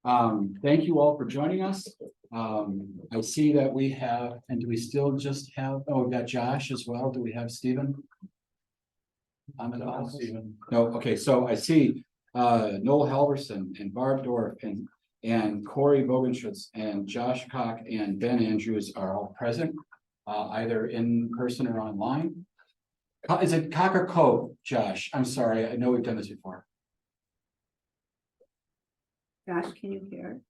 Thank you all for joining us. I see that we have, and do we still just have, oh, we've got Josh as well. Do we have Stephen? I'm in the office. No, okay, so I see Noel Halverson and Barb Dorf and Corey Bogenschutz and Josh Cock and Ben Andrews are all present, either in person or online. Is it Cock or Cove, Josh? I'm sorry, I know we've done this before. Josh, can you hear?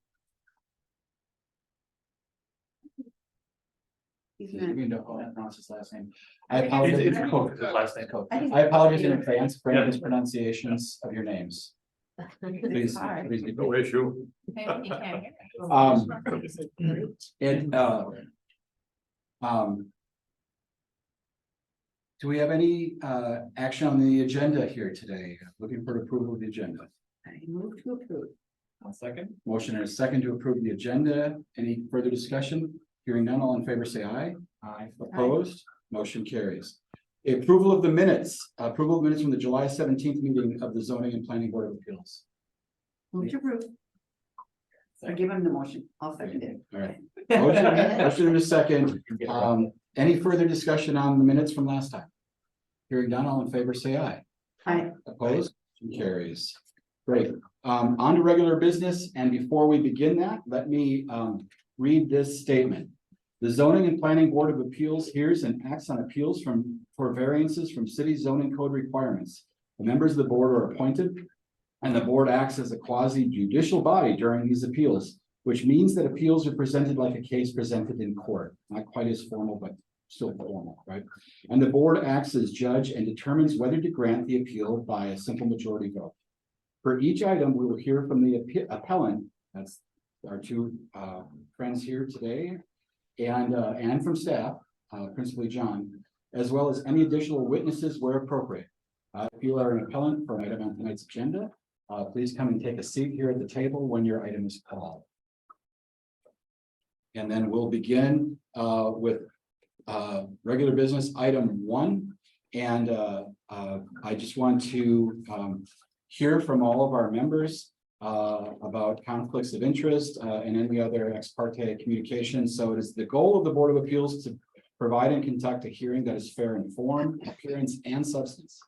He's not. You know, I pronounce his last name. I apologize. It's Cove, his last name. I think- I apologize in advance for any mispronunciations of your names. It's Please, hard. please. be- No issue. And, do we have any, action on the agenda here today? Looking for approval of the agenda. I move to approve. One second. Motion and a second to approve the agenda. Any further discussion? Hearing none, all in favor, say aye. Aye. Opposed, motion carries. Approval of the minutes, approval of minutes from the July 17th meeting of the Zoning and Planning Board of Appeals. Move to approve. Or give him the motion. I'll second it. All right. Motion in a second. Any further discussion on the minutes from last time? Hearing none, all in favor, say aye. Aye. Opposed, motion carries. Great. On to regular business, and before we begin that, let me read this statement. The Zoning and Planning Board of Appeals hears and acts on appeals for variances from city zoning code requirements. The members of the board are appointed, and the board acts as a quasi judicial body during these appeals, which means that appeals are presented like a case presented in court, not quite as formal, but still formal, right? And the board acts as judge and determines whether to grant the appeal by a simple majority vote. For each item, we will hear from the appellant, that's our two friends here today, and from staff, principally John, as well as any additional witnesses where appropriate. If you are an appellant for an item on tonight's agenda, please come and take a seat here at the table when your item is called. And then we'll begin with regular business item 1. And I just want to hear from all of our members about conflicts of interest and any other ex parte communication. So it is the goal of the Board of Appeals to provide and conduct a hearing that is fair in form, appearance, and substance.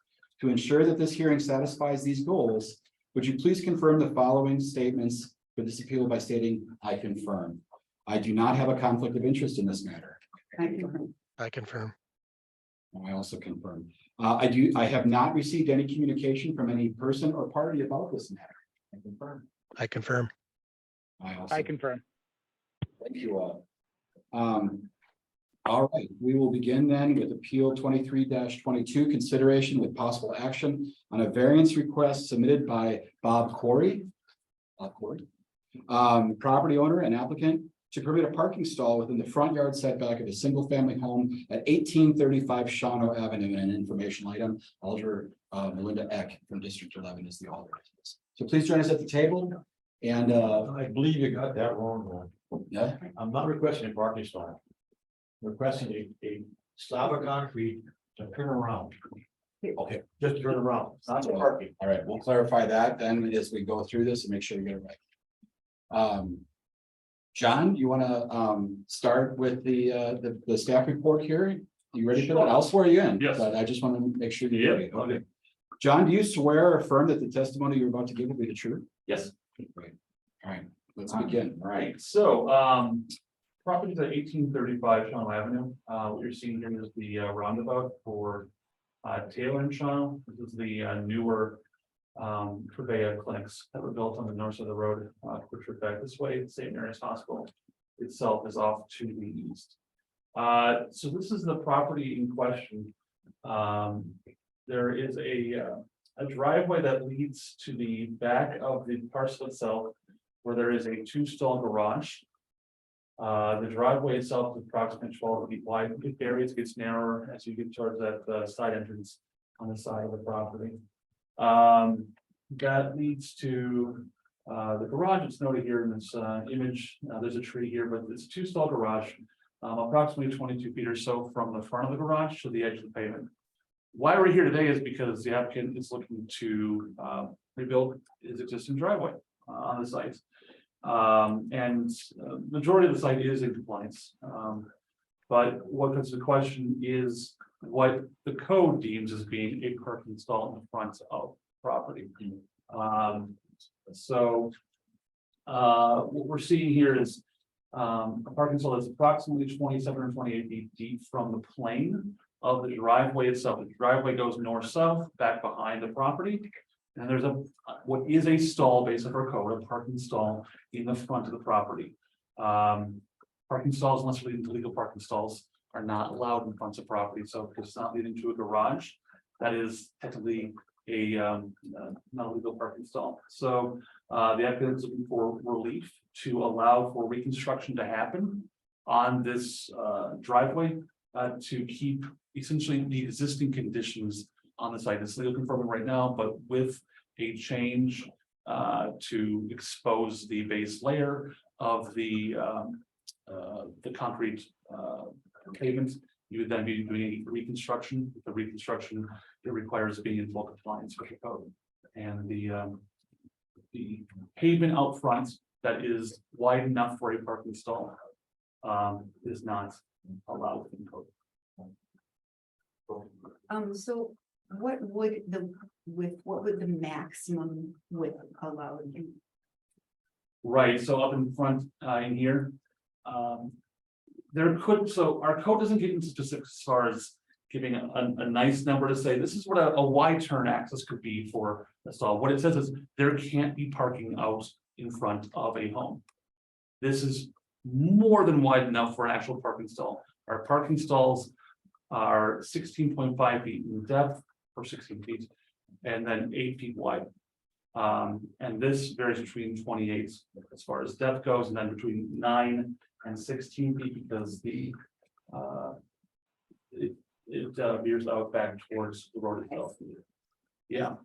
To ensure that this hearing satisfies these goals, would you please confirm the following statements for this appeal by stating, "I confirm." I do not have a conflict of interest in this matter. I confirm. I also confirm. I have not received any communication from any person or party about this matter. I confirm. I confirm. I confirm. Thank you all. All right, we will begin then with appeal 23-22, consideration with possible action on a variance request submitted by Bob Corey. Property owner and applicant to permit a parking stall within the front yard setback of a single family home at 1835 Shawano Avenue. And an information item, Alder Melinda Eck from District 11 is the alder. So please join us at the table. And I believe you got that wrong. yeah, I'm not requesting a parking spot. I'm requesting a slab of concrete to turn around. Okay, just turn around, not the parking. all right, we'll clarify that then as we go through this and make sure you get it right. John, you want to start with the staff report here? You ready for that? I'll swear you in. Yes. But I just want to make sure you're ready. Yeah, okay. John, do you swear or affirm that the testimony you're about to give will be the truth? Yes. Great. All right, let's begin. All right, so properties at 1835 Shawano Avenue. What you're seeing here is the roundabout for Taylor and Shawano. This is the newer Prevea clinics that were built on the north side of the road, which are back this way. St. Mary's Hospital itself is off to the east. So this is the property in question. There is a driveway that leads to the back of the parcel itself, where there is a 2-stall garage. The driveway itself is approximately 12 feet wide. It varies, gets narrower as you get towards that side entrance on the side of the property. That leads to the garage. It's noted here in this image. There's a tree here, but it's a 2-stall garage, approximately 22 feet or so from the front of the garage to the edge of the pavement. Why we're here today is because the applicant is looking to rebuild his existing driveway on the site. And majority of the site is in compliance. But what is the question is what the code deems as being a parking stall in front of property. So what we're seeing here is a parking stall that's approximately 27 or 28 feet deep from the plane of the driveway itself. The driveway goes north-south back behind the property. And there's what is a stall based on our code, a parking stall in the front of the property. Parking stalls, unless related to legal parking stalls, are not allowed in front of property. So if it's not leading to a garage, that is technically a not a legal parking stall. So the applicant is looking for relief to allow for reconstruction to happen on this driveway to keep essentially the existing conditions on the site. It's legal conforming right now, but with a change to expose the base layer of the concrete pavement. You would then be doing a reconstruction. The reconstruction, it requires being in full compliance with the code. And the pavement out front that is wide enough for a parking stall is not allowed in code. So what would the maximum width allow you? Right, so up in front in here. So our code doesn't get into specifics as far as giving a nice number to say, this is what a wide turn access could be for a stall. What it says is there can't be parking out in front of a home. This is more than wide enough for an actual parking stall. Our parking stalls are 16.5 feet in depth or 16 feet, and then 8 feet wide. And this varies between 28 as far as depth goes, and then between 9 and 16 feet because it veers out back towards the road itself. Yeah.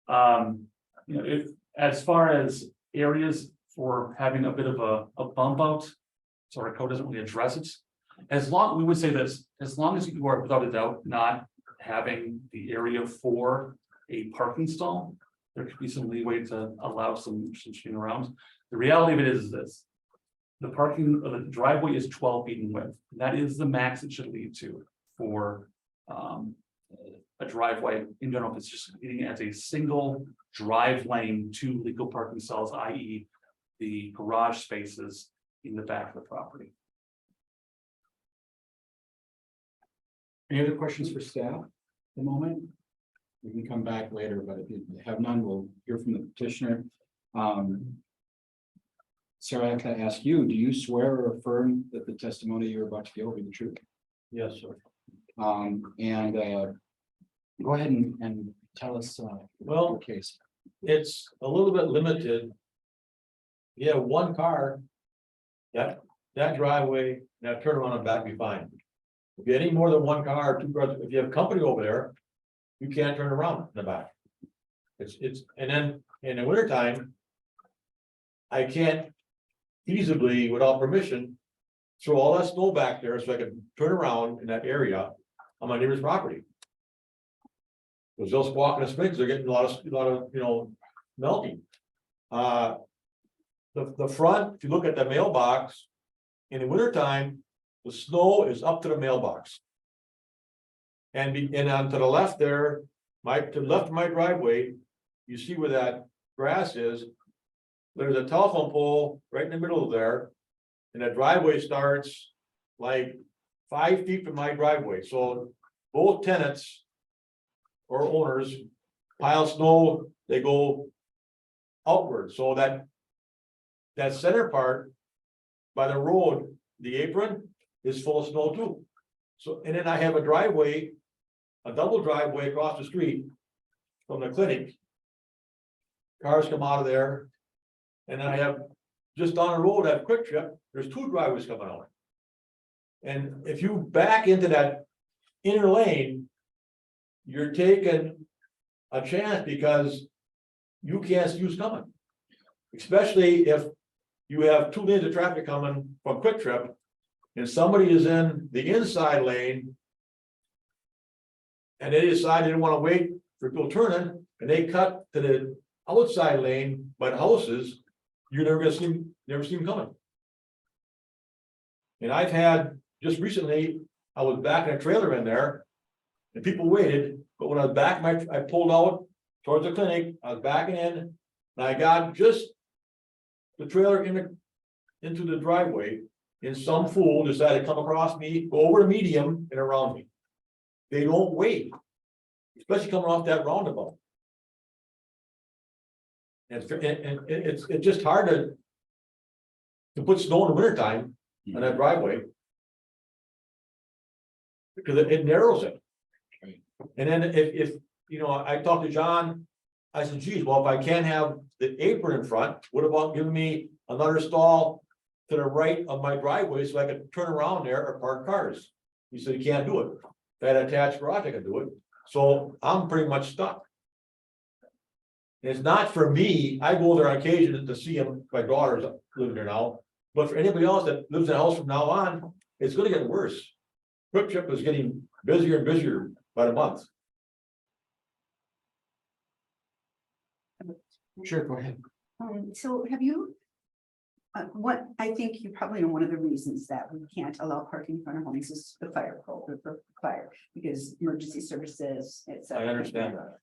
You know, if as far as areas for having a bit of a bump out, so our code doesn't really address it. We would say this, as long as you are without a doubt not having the area for a parking stall, there could be some leeway to allow some shifting around. The reality of it is this. The the driveway is 12 feet in width. That is the max it should lead to for a driveway in general. If it's just leading as a single drive lane to legal parking stalls, i.e. the garage spaces in the back of the property. Any other questions for staff at the moment? We can come back later, but if you have none, we'll hear from the petitioner. Sarah, I have to ask you, do you swear or affirm that the testimony you're about to give will be the truth? Yes, sir. Go ahead and tell us Well, your case. it's a little bit limited. You have one car. That driveway, that turnaround and back be fine. If you have any more than one car, two cars, if you have company over there, you can't turn around in the back. And then in the wintertime, I can't feasibly, without permission, throw all that snow back there so I can turn around in that area on my neighbor's property. Because they'll squawk in the springs, they're getting a lot of melting. The front, if you look at the mailbox, in the wintertime, the snow is up to the mailbox. And on to the left there, to the left of my driveway, you see where that grass is. There's a telephone pole right in the middle of there. And the driveway starts like 5 feet from my driveway, so both tenants or owners pile snow, they go outward, so that center part by the road, the apron is full of snow too. So, and then I have a driveway, a double driveway across the street from the clinic. Cars come out of there. And I have, just down the road at Quick Trip, there's 2 driveways coming out. And if you back into that inner lane, you're taking a chance because you can't see who's coming. Especially if you have 2 lanes of traffic coming from Quick Trip and somebody is in the inside lane and they decide they don't want to wait for people turning and they cut to the outside lane by the houses. you're never gonna never see them coming. And I've had, just recently, I was backing a trailer in there. And people waited, but when I was back, I pulled out towards the clinic, I was backing in, and I got just. The trailer into the driveway, and some fool decided to come across me, go over the medium and around me. They don't wait, especially coming off that roundabout. And it's just hard to put snow in the winter time on that driveway. Because it narrows it. Right. And then if, you know, I talked to John, I said, geez, well, if I can't have the apron in front, what about giving me another stall to the right of my driveway so I could turn around there or park cars? He said, you can't do it. If I had an attached garage, I could do it. So I'm pretty much stuck. And it's not for me, I go there on occasion to see him, my daughter's living there now, but for anybody else that lives in a house from now on, it's gonna get worse. Quick Trip is getting busier and busier by the month. Sure, go ahead. So have you? What, I think you probably know one of the reasons that we can't allow parking in front of homes is the fire code, or for fire, because emergency services, et cetera. I understand that.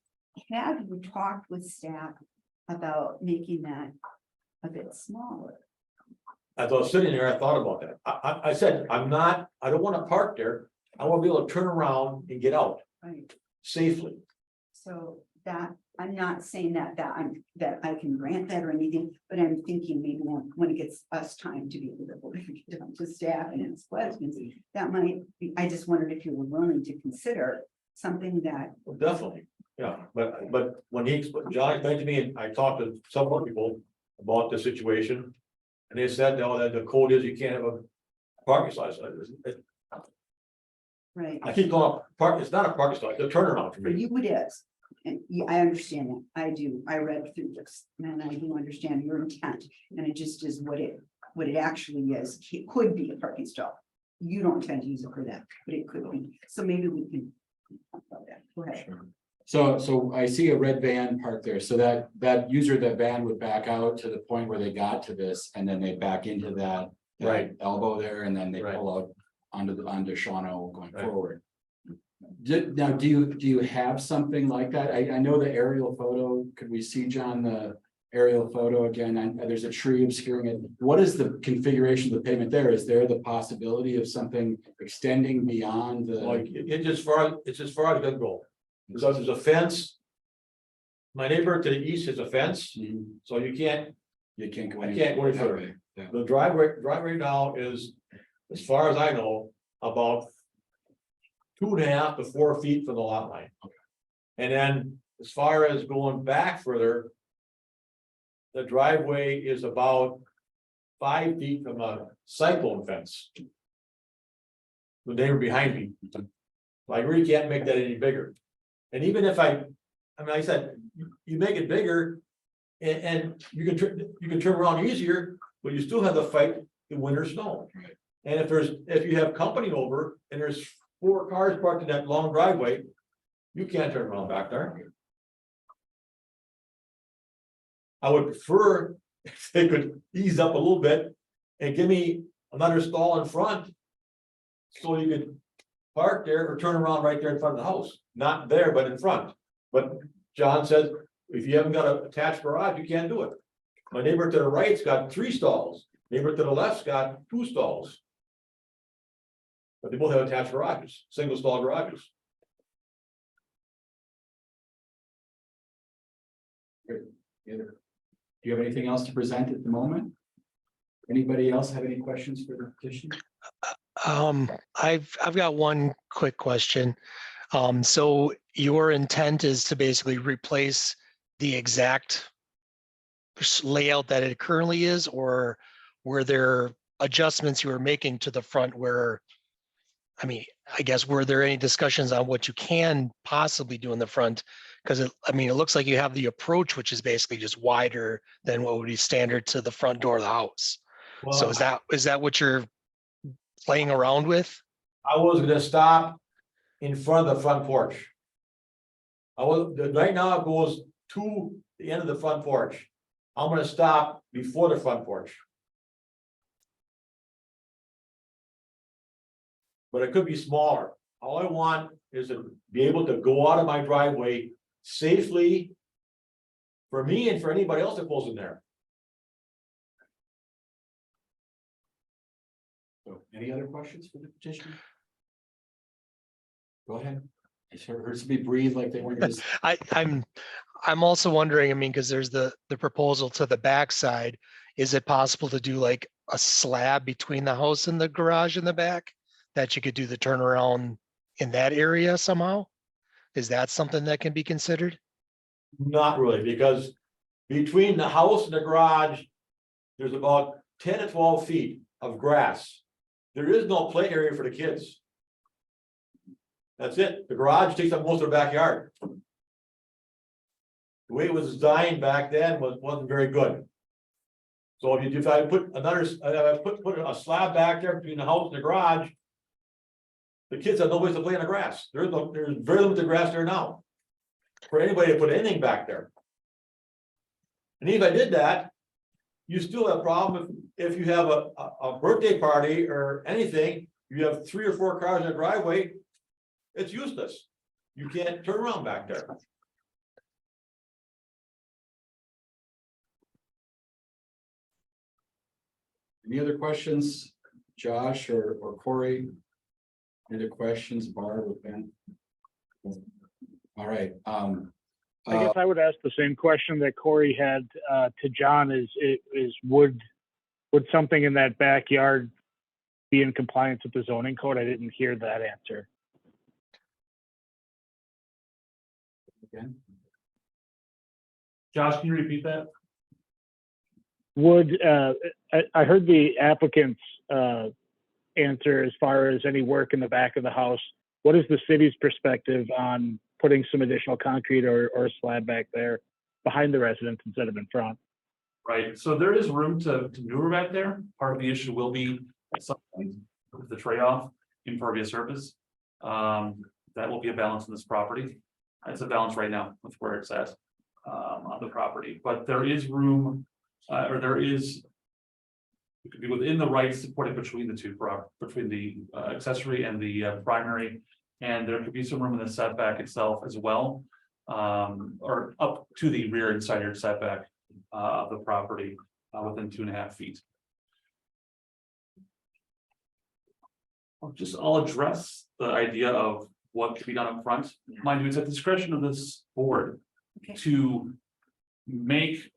Have you talked with staff about making that a bit smaller? As I was sitting there, I thought about that. I said, I don't wanna park there. I wanna be able to turn around and get out Right, safely. so that, I'm not saying that that I can grant that or anything, but I'm thinking maybe when it gets us time to be able to get down to staff and ask questions, that might be, I just wondered if you were willing to consider something that. Well, definitely, yeah, but when John explained to me, and I talked to some other people about the situation. And they said, no, that the code is you can't have a parking spot. Right. I keep going up, it's not a parking spot, it's a turnaround for For me. you it is, and I understand that, I do, I read through this, and I do understand your intent, and it just is what it actually is, it could be a parking stall. You don't intend to use it for that, but it could be, so maybe we can talk about that, go ahead. Sure. So I see a red van parked there, so that van would back out to the point where they got to this, and then they back into that. Right. Elbow there, and then they Right. pull out onto Shawano going Right. forward. Now, do you have something like that? I know the aerial photo, could we see, John, the aerial photo again? There's a tree obscuring it. What is the configuration of the pavement there? Is there the possibility of something extending beyond the? Like, it's as far as it can go. Because there's a fence. My neighbor to the east has a fence, Mhm. so you can't, You can't go I any. can't go any that further. way. Yeah. the driveway now is, as far as I know, about 2.5 to 4 feet from the lot line. And then as far as going back further. The driveway is about 5 feet from a cyclone fence. The neighbor behind me. So I really can't make that any bigger. And even if I mean, I said, you make it bigger. And you can turn around easier, but you still have to fight the winter snow. Right. And if you have company over and there's 4 cars parked in that long driveway, you can't turn around back there. I would prefer if they could ease up a little bit and give me another stall in front. So you could park there or turn around right there in front of the house, not there, but in front. But John said, if you haven't got an attached garage, you can't do it. My neighbor to the right's got 3 stalls, neighbor to the left's got 2 stalls. But they both have attached garages, single stall garages. Do you have anything else to present at the moment? Anybody else have any questions for the petition? I've got one quick question. So your intent is to basically replace the exact layout that it currently is, or were there adjustments you were making to the front where, I mean, I guess, were there any discussions on what you can possibly do in the front? Because it looks like you have the approach, which is basically just wider than what would be standard to the front door of the house. So is that what you're playing around with? I was gonna stop in front of the front porch. Right now it goes to the end of the front porch. I'm gonna stop before the front porch. But it could be smaller. All I want is to be able to go out of my driveway safely. For me and for anybody else that pulls in there. So any other questions for the petitioner? Go ahead. I heard somebody breathe like they wanted to. I'm also wondering, I mean, because there's the proposal to the backside. Is it possible to do like a slab between the house and the garage in the back? That you could do the turnaround in that area somehow? Is that something that can be considered? Not really, because between the house and the garage, there's about 10 to 12 feet of grass. There is no play area for the kids. That's it. The garage takes up most of the backyard. The way it was designed back then wasn't very good. So if I put put a slab back there between the house and the garage, the kids have no place to play in the grass. There's very limited grass there now. For anybody to put anything back there. And if I did that, you still have a problem if you have a birthday party or anything, you have 3 or 4 cars in the driveway. It's useless. You can't turn around back there. Any other questions, Josh or Corey? Any other questions, Barb or Ben? All right, I guess I would ask the same question that Corey had to John is would something in that backyard be in compliance with the zoning code? I didn't hear that answer. again, Josh, can you repeat that? Would I heard the applicant's answer as far as any work in the back of the house. What is the city's perspective on putting some additional concrete or a slab back there behind the residence instead of in front? Right, so there is room to maneuver back there. Part of the issue will be at some point with the trade-off impervious surface. That will be a balance in this property. It's a balance right now with where it's at on the property, but there is room, or there is. It could be within the rights to put it between the two, between the accessory and the primary. And there could be some room in the setback itself as well, or up to the rear and side yard setback of the property within 2.5 feet. I'll address the idea of what could be done up front. Mind you, it's at the discretion of this board Okay. to make,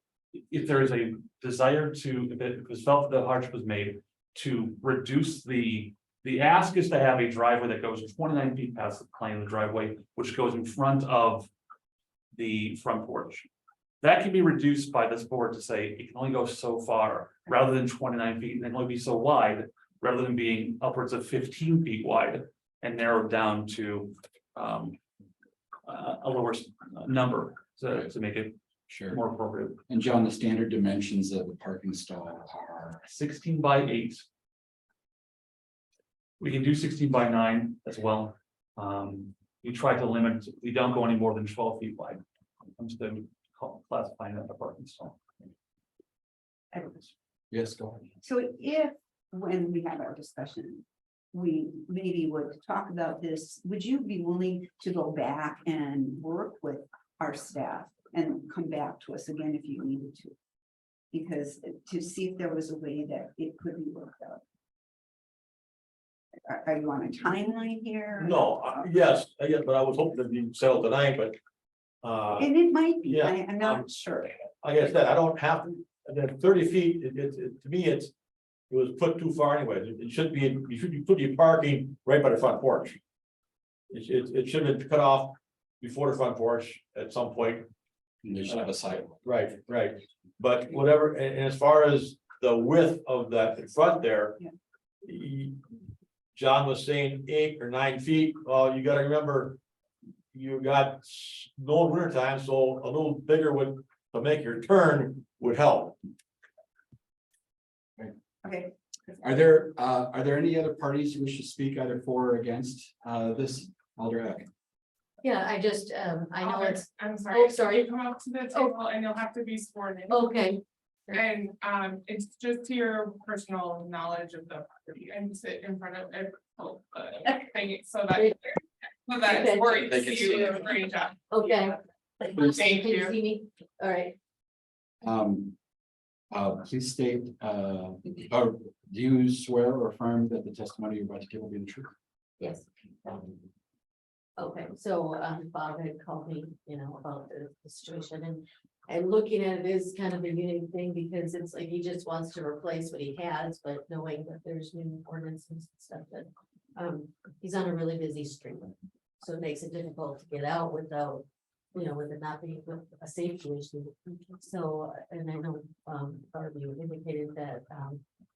if there is a desire to, if it was felt that the hardship was made, to reduce the ask is to have a driveway that goes 29 feet past the plane of the driveway, which goes in front of the front porch. That can be reduced by this board to say it can only go so far rather than 29 feet, and it can only be so wide rather than being upwards of 15 feet wide and narrowed down to a lower number to make it sure. more appropriate. And John, the standard dimensions of the parking stall are, 16 by 8. We can do 16 by 9 as well. We try to limit, we don't go any more than 12 feet wide when it comes to classifying that a parking stall. yes, go ahead. So if, when we have our discussion, we maybe would talk about this, would you be willing to go back and work with our staff and come back to us again if you needed to? Because to see if there was a way that it could be worked out. Are you on a timeline here? No, yes, but I was hoping to be settled tonight, but. And it might be, Yeah, I'm not sure. Like I said, I don't have to, and then 30 feet, to me, it was put too far anyway. It should be, you should put your parking right by the front porch. It should have been cut off before the front porch at some point. And they should have a sidewalk. Right. But whatever, and as far as the width of that in front there. Yeah. John was saying 8 or 9 feet. Well, you gotta remember. You got snow in winter time, so a little bigger to make your turn would help. Okay, Are there any other parties who wish to speak either for or against this, Alder Eck? Yeah, I just, I know it's, I'm sorry. sorry. You come up to the table and you'll have to be sworn in. okay, And it's just to your personal knowledge of the property and sit in front of it. Thing so that. So that it's worth They can see it. Great job. Okay. Please. Thank Can you you. see me? All right. Please state, or do you swear or affirm that the testimony you're about to give will be the truth? Yes. Okay, so Bob had called me, about the situation and looking at it is kind of a unique thing because it's like he just wants to replace what he has, but knowing that there's new ordinances and stuff that he's on a really busy street. So it makes it difficult to get out without, with it not being a safety issue. So, and I know Barbie indicated that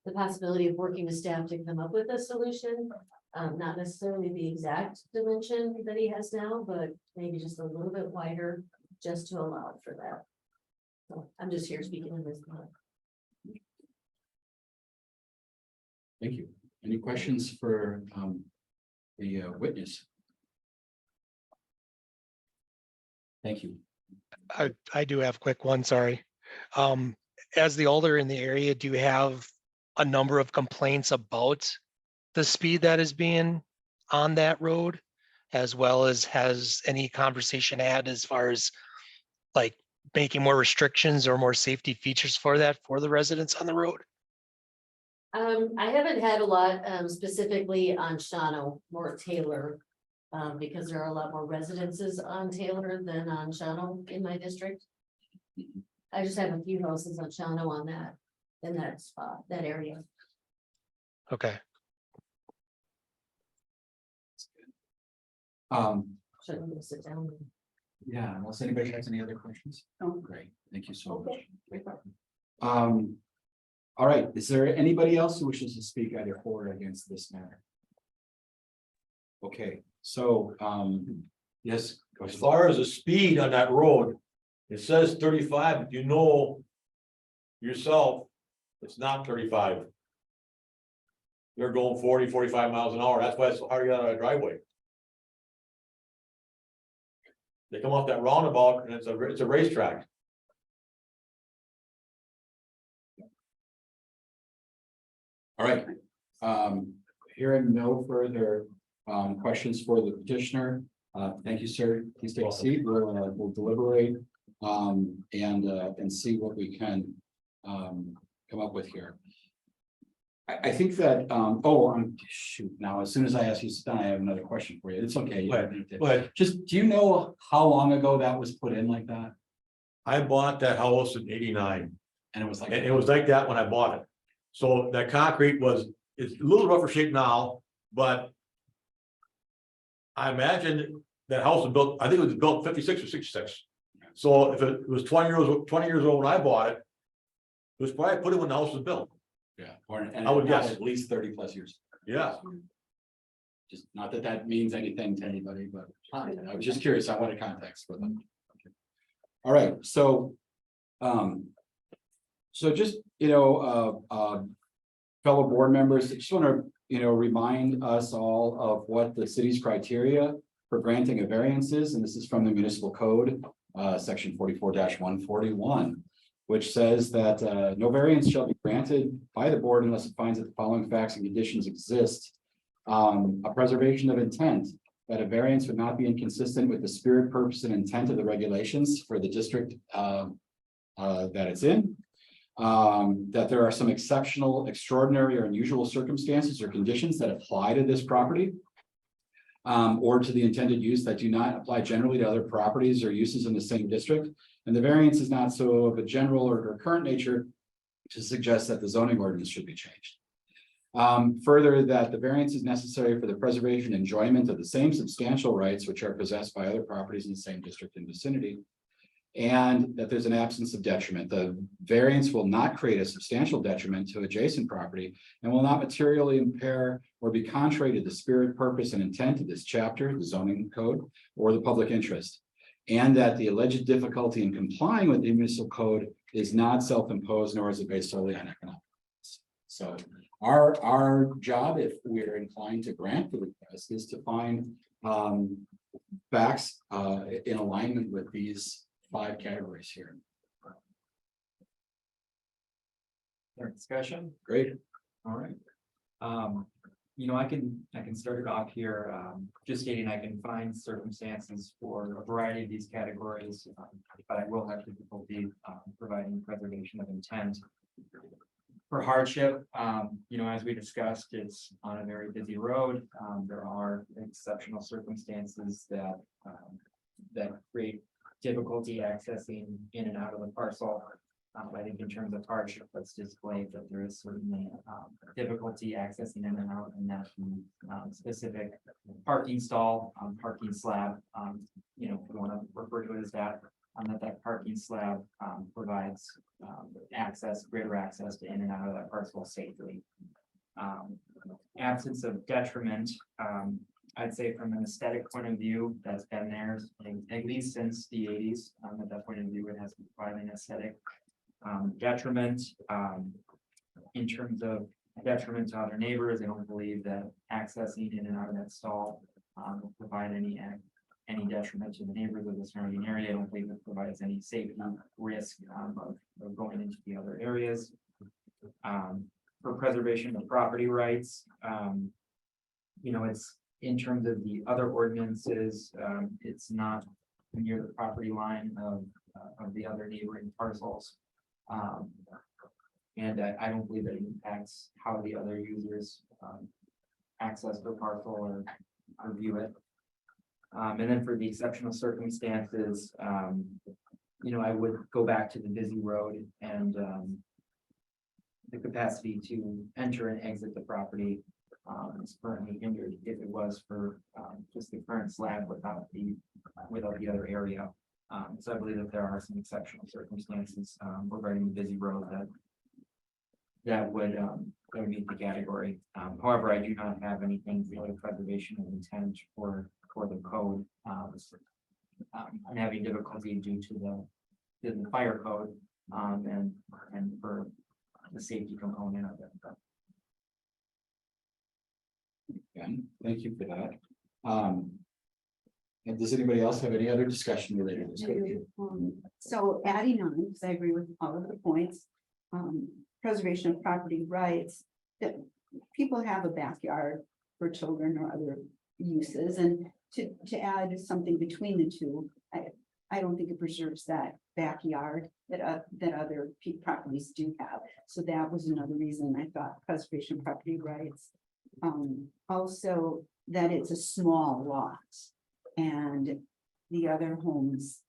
the possibility of working with staff to come up with a solution. Not necessarily the exact dimension that he has now, but maybe just a little bit wider, just to allow for that. So I'm just here speaking in this. Thank you. Any questions for the witness? Thank you. I do have a quick one, sorry. As the alder in the area, do you have a number of complaints about the speed that is being on that road? As well as has any conversation had as far as like making more restrictions or more safety features for that for the residents on the road? I haven't had a lot specifically on Shawano, more Taylor. Because there are a lot more residences on Taylor than on Shawano in my district. I just have a few houses on Shawano on that, in that spot, that area. Okay, So I'm gonna sit down. Yeah, unless anybody has any other questions? No. Great, thank you so much. Okay. All right, is there anybody else who wishes to speak either for or against this matter? Okay, so, yes. go As ahead. far as the speed on that road, it says 35, but yourself, it's not 35. They're going 40, 45 miles an hour. That's why it's so hard to get out of the driveway. They come off that roundabout and it's a racetrack. All right, hearing no further questions for the petitioner. Thank you, sir. Please take a seat. We'll deliberate and see what we can come up with here. I think that, shoot, now, as soon as I ask you to sit down, I have another question for you. It's okay. You don't need to. But Just, do you know how long ago that was put in like that? I bought that house in '89. And it was like. And it was like that when I bought it. So that concrete it's a little rougher shape now, but. I imagine that house was built, I think it was built 56 or 66. So if it was 20 years old when I bought it. It was probably put in when the house was built. Yeah, and I would guess. at least 30+ years. Yeah. Just not that that means anything to anybody, but I was just curious. I wanted context for them. Okay. All right, so. So just, fellow board members, I just want to, remind us all of what the city's criteria for granting a variance is, and this is from the municipal code, section 44-141. Which says that no variance shall be granted by the board unless it finds that the following facts and conditions exist. A preservation of intent, that a variance would not be inconsistent with the spirit, purpose, and intent of the regulations for the district that it's in. That there are some exceptional, extraordinary, or unusual circumstances or conditions that apply to this property. Or to the intended use that do not apply generally to other properties or uses in the same district. And the variance is not so of a general or current nature to suggest that the zoning ordinance should be changed. Further, that the variance is necessary for the preservation and enjoyment of the same substantial rights which are possessed by other properties in the same district and vicinity. And that there's an absence of detriment. The variance will not create a substantial detriment to adjacent property and will not materially impair or be contrary to the spirit, purpose, and intent of this chapter, the zoning code, or the public interest. And that the alleged difficulty in complying with the municipal code is not self-imposed, nor is it based solely on economic. So our job, if we're inclined to grant the request, is to find facts in alignment with these 5 categories here. Their discussion, Great. all right. I can start it off here, just stating I can find circumstances for a variety of these categories, but I will have difficulty, providing preservation of intent. For hardship, as we discussed, it's on a very busy road. There are exceptional circumstances that create difficulty accessing in and out of the parcel. I think in terms of hardship, let's display that there is certainly difficulty accessing in and out, and that specific parking stall, parking slab, if you want to refer to it as that, that parking slab provides greater access to in and out of that parcel safely. Absence of detriment, I'd say from an aesthetic point of view, that's been there at least since the 80s. At that point of view, it has been quite an aesthetic. Detriment, in terms of detriment to other neighbors, I don't believe that accessing in and out of that stall will provide any detriment to the neighbors of the surrounding area. I don't believe it provides any safety risk of going into the other areas. For preservation of property rights, it's in terms of the other ordinances, it's not near the property line of the other neighboring parcels. And I don't believe that it impacts how the other users access the parcel or view it. And then for the exceptional circumstances, I would go back to the busy road and the capacity to enter and exit the property is currently hindered if it was for just the current slab without the other area. So I believe that there are some exceptional circumstances regarding the busy road that would meet the category. However, I do not have anything for preservation of intent for the code. I'm having difficulty due to the fire code and for the safety component of it. Again, thank you for that. And does anybody else have any other discussion related to this? So adding on, because I agree with all of the points, preservation of property rights, that people have a backyard for children or other uses, and to add something between the two, I don't think it preserves that backyard that other properties do have. So that was another reason I thought preservation of property rights. Also that it's a small lot and the other homes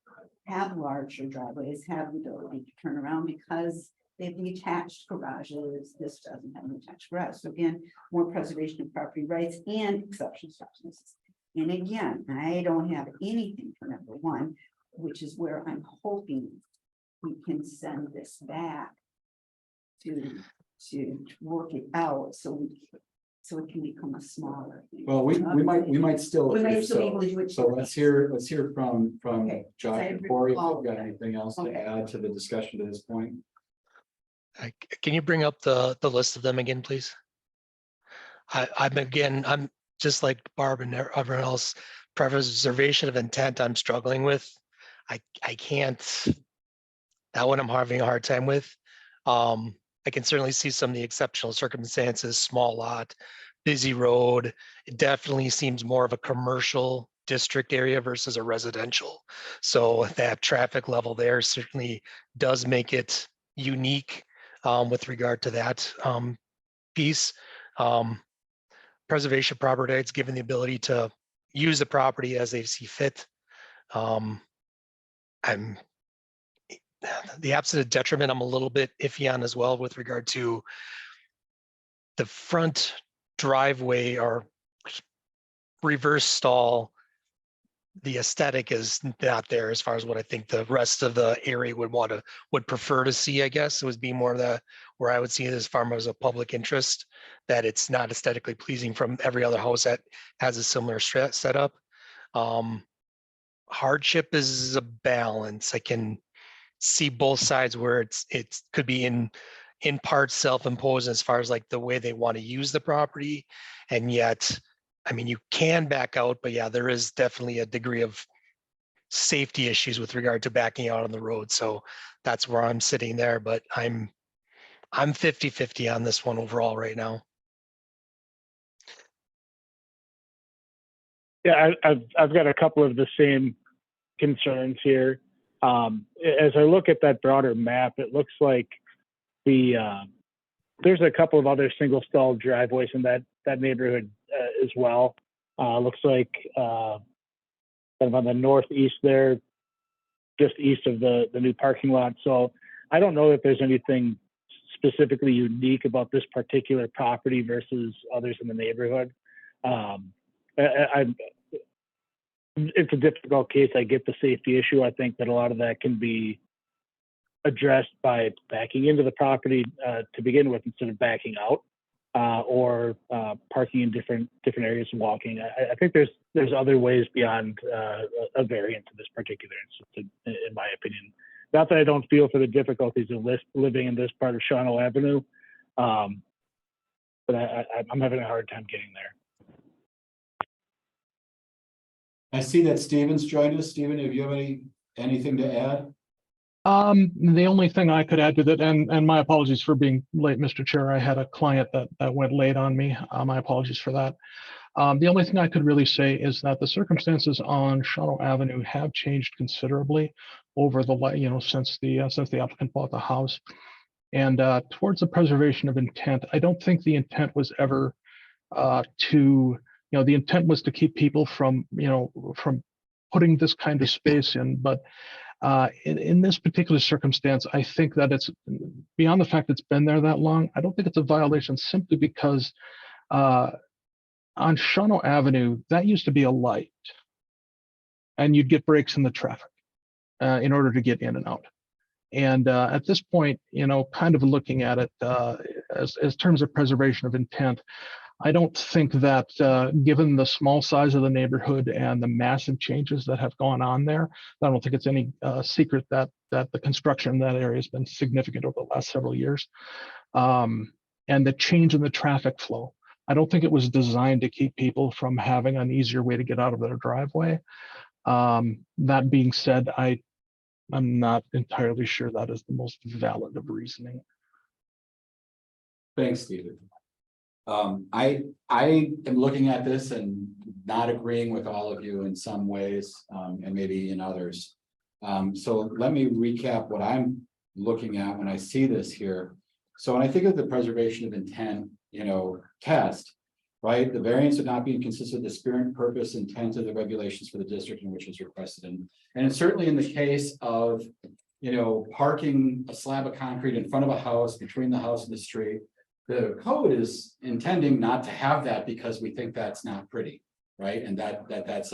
have larger driveways, have the ability to turn around because they have the attached garages. This doesn't have an attached garage. So again, more preservation of property rights and exceptional circumstances. And again, I don't have anything for number one, which is where I'm hoping we can send this back to work it out so it can become a smaller thing. Well, we might still. We might still be so- able to do it. So let's hear from Okay, Josh I and agree Corey. with If all you've got of that. anything else to Okay. add to the discussion to this point? Can you bring up the list of them again, please? I'm just like Barb and everyone else, preservation of intent I'm struggling with. I can't, that one I'm having a hard time with. I can certainly see some of the exceptional circumstances, small lot, busy road. It definitely seems more of a commercial district area versus a residential. So that traffic level there certainly does make it unique with regard to that piece. Preservation of property rights, given the ability to use the property as they see fit. I'm the absence of detriment, I'm a little bit iffy on as well with regard to the front driveway or reverse stall. The aesthetic is not there as far as what I think the rest of the area would prefer to see, I guess. It would be more where I would see it as far as a public interest, that it's not aesthetically pleasing from every other house that has a similar setup. Hardship is a balance. I can see both sides where it could be in part self-imposed as far as like the way they want to use the property, and yet I mean, you can back out, but yeah, there is definitely a degree of safety issues with regard to backing out on the road. So that's where I'm sitting there, but I'm I'm 50-50 on this one overall right now. Yeah, I've got a couple of the same concerns here. As I look at that broader map, it looks like there's a couple of other single stall driveways in that neighborhood as well. Looks like kind of on the northeast there, just east of the new parking lot. So I don't know if there's anything specifically unique about this particular property versus others in the neighborhood. It's a difficult case. I get the safety issue. I think that a lot of that can be addressed by backing into the property to begin with instead of backing out, or parking in different areas and walking. I think there's other ways beyond a variance in this particular instance, in my opinion. Not that I don't feel for the difficulties of living in this part of Shawano Avenue, but I'm having a hard time getting there. I see that Stephen's joined us. Stephen, if you have anything to add? The only thing I could add to that, and my apologies for being late, Mr. Chair. I had a client that went late on me. My apologies for that. The only thing I could really say is that the circumstances on Shawano Avenue have changed considerably over the since the applicant bought the house. And towards the preservation of intent, I don't think the intent was ever the intent was to keep people from putting this kind of space in, but in this particular circumstance, I think that it's beyond the fact it's been there that long. I don't think it's a violation simply because on Shawano Avenue, that used to be a light, and you'd get breaks in the traffic in order to get in and out. And at this point, kind of looking at it as terms of preservation of intent, I don't think that given the small size of the neighborhood and the massive changes that have gone on there, I don't think it's any secret that the construction in that area has been significant over the last several years. And the change in the traffic flow, I don't think it was designed to keep people from having an easier way to get out of their driveway. That being said, I'm not entirely sure that is the most valid of reasoning. Thanks, Stephen. I am looking at this and not agreeing with all of you in some ways, and maybe in others. So let me recap what I'm looking at when I see this here. So when I think of the preservation of intent, test, right? The variance would not be inconsistent with the spirit, purpose, intent of the regulations for the district in which is requested. And certainly in the case of, parking a slab of concrete in front of a house, between the house and the street, the code is intending not to have that because we think that's not pretty, right? And that's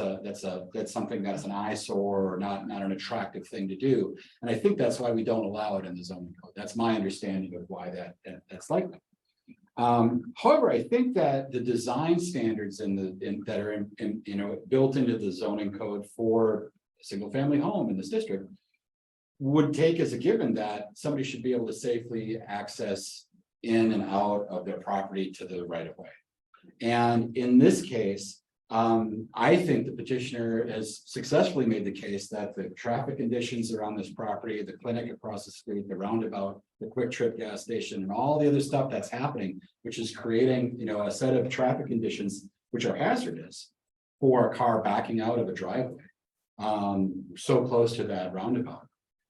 something that's an eyesore or not an attractive thing to do. And I think that's why we don't allow it in the zoning code. That's my understanding of why that's like that. However, I think that the design standards that are built into the zoning code for a single family home in this district would take as a given that somebody should be able to safely access in and out of their property to the right of way. And in this case, I think the petitioner has successfully made the case that the traffic conditions around this property, the clinic across the street, the roundabout, the Quick Trip gas station, and all the other stuff that's happening, which is creating, a set of traffic conditions which are hazardous for a car backing out of a driveway, so close to that roundabout.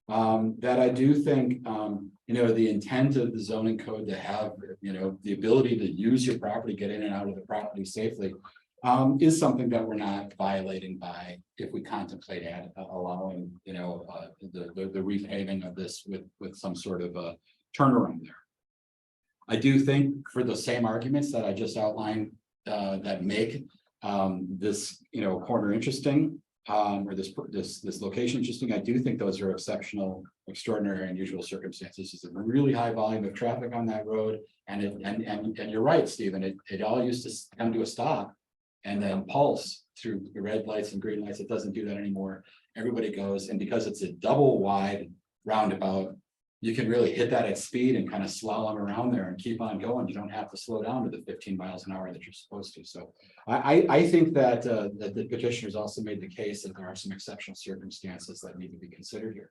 That I do think, the intent of the zoning code to have, the ability to use your property, get in and out of the property safely, is something that we're not violating by if we contemplate allowing, the repaving of this with some sort of a turnaround there. I do think for the same arguments that I just outlined that make this, corner interesting, or this location interesting, I do think those are exceptional, extraordinary, unusual circumstances. It's a really high volume of traffic on that road, and you're right, Stephen. It all used to come to a stop and then pulse through the red lights and green lights. It doesn't do that anymore. Everybody goes, and because it's a double wide roundabout, you can really hit that at speed and kind of slalom around there and keep on going. You don't have to slow down to the 15 miles an hour that you're supposed to. So I think that the petitioners also made the case that there are some exceptional circumstances that need to be considered here.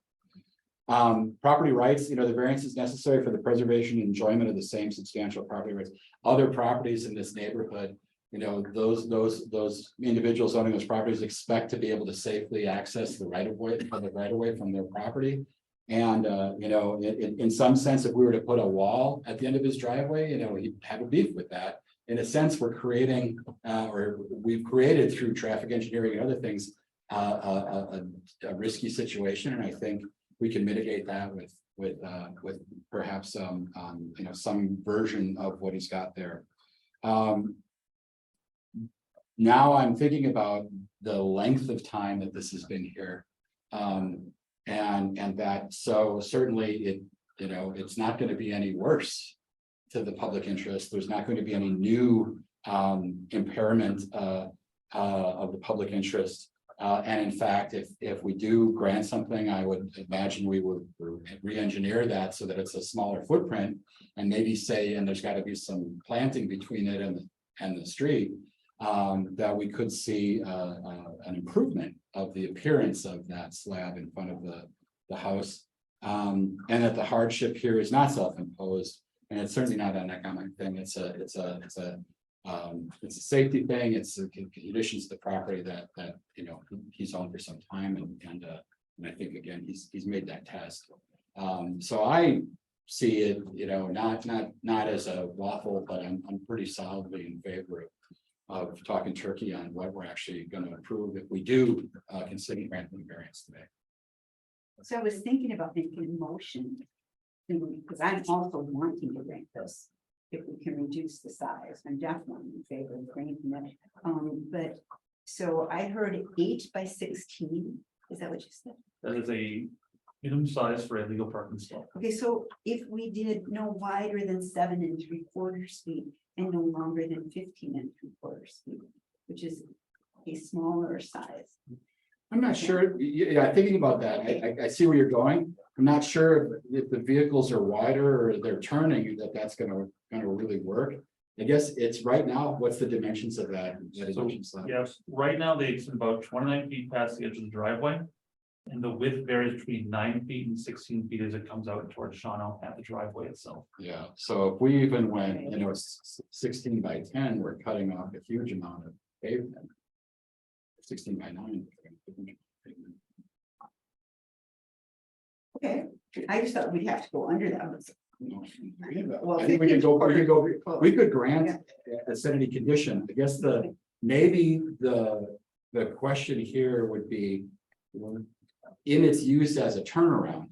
Property rights, you know, the variance is necessary for the preservation and enjoyment of the same substantial property rights. Other properties in this neighborhood, you know, those individuals owning those properties expect to be able to safely access the right of way, from their property. And, you know, in some sense, if we were to put a wall at the end of his driveway, you know, he'd have a beef with that. In a sense, we're creating, or we've created through traffic engineering and other things, a risky situation, and I think we can mitigate that with perhaps you know, some version of what he's got there. Now I'm thinking about the length of time that this has been here. And that, so certainly it, you know, it's not going to be any worse to the public interest. There's not going to be any new impairment of the public interest. And in fact, if we do grant something, I would imagine we would re-engineer that so that it's a smaller footprint, and maybe say, and there's got to be some planting between it and the street, that we could see an improvement of the appearance of that slab in front of the house. And that the hardship here is not self-imposed, and it's certainly not an economic thing. It's a safety thing. It's the conditions of the property that you know, he's owned for some time, and I think again he's made that test. So I see it, you know, not as a waffle, but I'm pretty solidly in favor of talking turkey on what we're actually going to approve if we do consider granting variance today. So I was thinking about making a motion, because I'm also wanting to grant this. If we can reduce the size, I'm definitely in favor of granting it. But so I heard 8 by 16. Is that what you said? That is a minimum size for a legal parking stall. Okay, so if we did no wider than 7 3/4 feet and no longer than 15 3/4 feet, which is a smaller size. I'm not sure, yeah, thinking about that, I see where you're going. I'm not sure if the vehicles are wider or they're turning, that's gonna really work. I guess it's right now, what's the dimensions of that? Yes, right now they extend about 29 feet past the edge of the driveway. And the width varies between 9 feet and 16 feet as it comes out towards Shawano at the driveway itself. Yeah, so if we even went, you know, 16 by 10, we're cutting off a huge amount of pavement. 16 by 9. Okay, I just thought we'd have to go under that. Well, I think we could go, we could grant a sanity condition. I guess maybe the question here would be, in its use as a turnaround,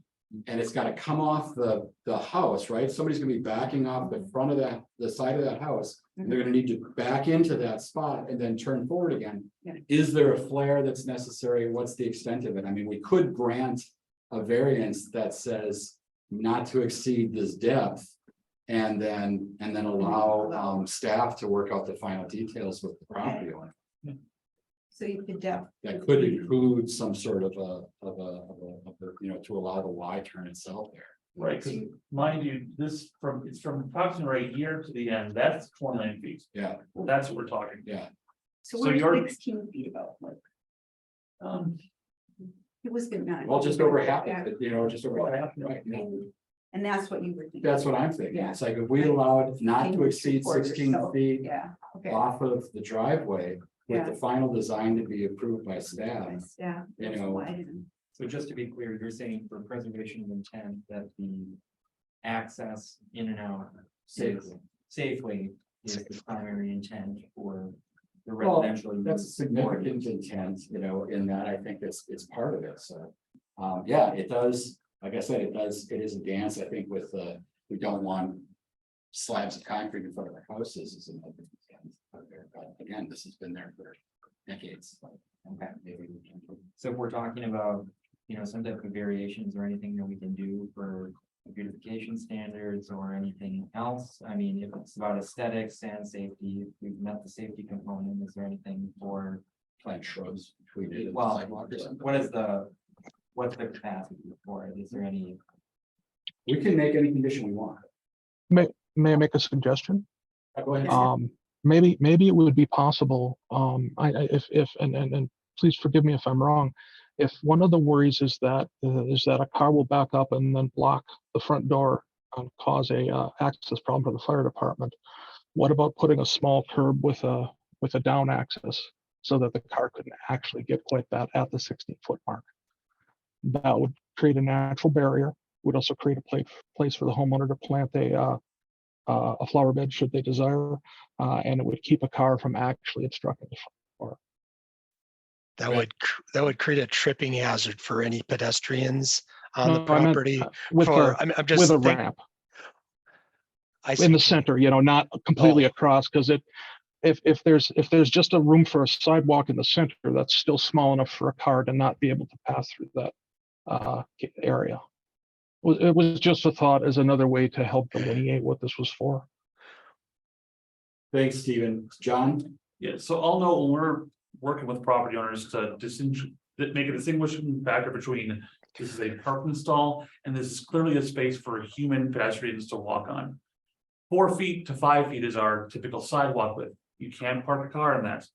and it's got to come off the house, right? Somebody's gonna be backing off the front of the side of that house. And they're gonna need to back into that spot and then turn forward again. Yeah. Is there a flare that's necessary? What's the extent of it? I mean, we could grant a variance that says not to exceed this depth. And then allow staff to work out the final details with the property owner. So you could That could include some sort of you know, to allow the Y turn itself there. Right, because mind you, it's from approximately right here to the end, that's 29 feet. Yeah, That's what we're talking. yeah. So So we're you're- 16 feet about, like, Um, it was good not. Well, just over half, you know, just over half, right? Yeah. And that's what you were thinking. That's what I'm thinking. Yeah. It's like if we allowed not to exceed 16 So, feet Yeah, okay. off of the driveway with Yeah. the final design to be approved by staff. Yeah. You that's know. why I didn't- So just to be clear, you're saying for preservation of intent that the access in and out safely is the primary intent for the Well, residential. That's a use. significant intent, you know, in that I think it's part of it, so. Yeah, it does, like I said, it is a dance, I think, with we don't want slabs of concrete in front of our houses is another intent. But again, this has been there for decades. Okay. Maybe we can. So if we're talking about, you know, some type of variations or anything that we can do for beautification standards or anything else, I mean, if it's about aesthetics and safety, if we've met the safety component, is there anything for? Plant shrubs between it and the Well, sidewalk or something. what's the capacity for it? Is there any? We can make any condition we want. May I make a suggestion? Go ahead. Maybe it would be possible, if and please forgive me if I'm wrong, if one of the worries is that a car will back up and then block the front door and cause a access problem for the fire department, what about putting a small curb with a down access so that the car couldn't actually get quite that at the 16-foot mark? That would create a natural barrier, would also create a place for the homeowner to plant a flower bed should they desire, and it would keep a car from actually obstructing the front door. That would create a tripping hazard for any pedestrians on the No, I meant, property. with I'm just with a think- ramp I see in the what you mean. center, not completely Oh. across, because if there's just a room for a sidewalk in the center, that's still small enough for a car to not be able to pass through that area. It was just a thought as another way to help delineate what this was for. Thanks, Stephen. John? Yeah, so I'll know when we're working with property owners to make a distinguishing factor between this is a parking stall and this is clearly a space for human pedestrians to walk on. 4 feet to 5 feet is our typical sidewalk width. You can't park a car in that.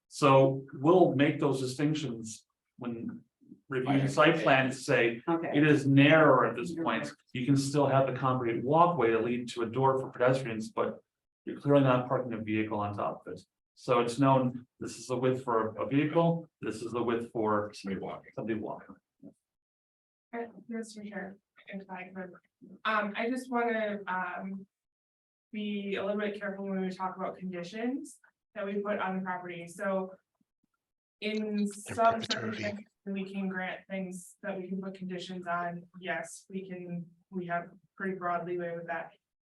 So we'll make those distinctions when reviewing site plans to say Okay. it is narrower at this point. You can still have the concrete walkway to lead to a door for pedestrians, but you're clearly not parking a vehicle on top of it. So it's known, this is the width for a vehicle, this is the width for somebody walking. Mr. Chair, if I could, I just wanna, be a little bit careful when we talk about conditions that we put on the property, so. In some perpetuity. circumstances, we can grant things that we can put conditions on, yes, we have pretty broad leeway with that.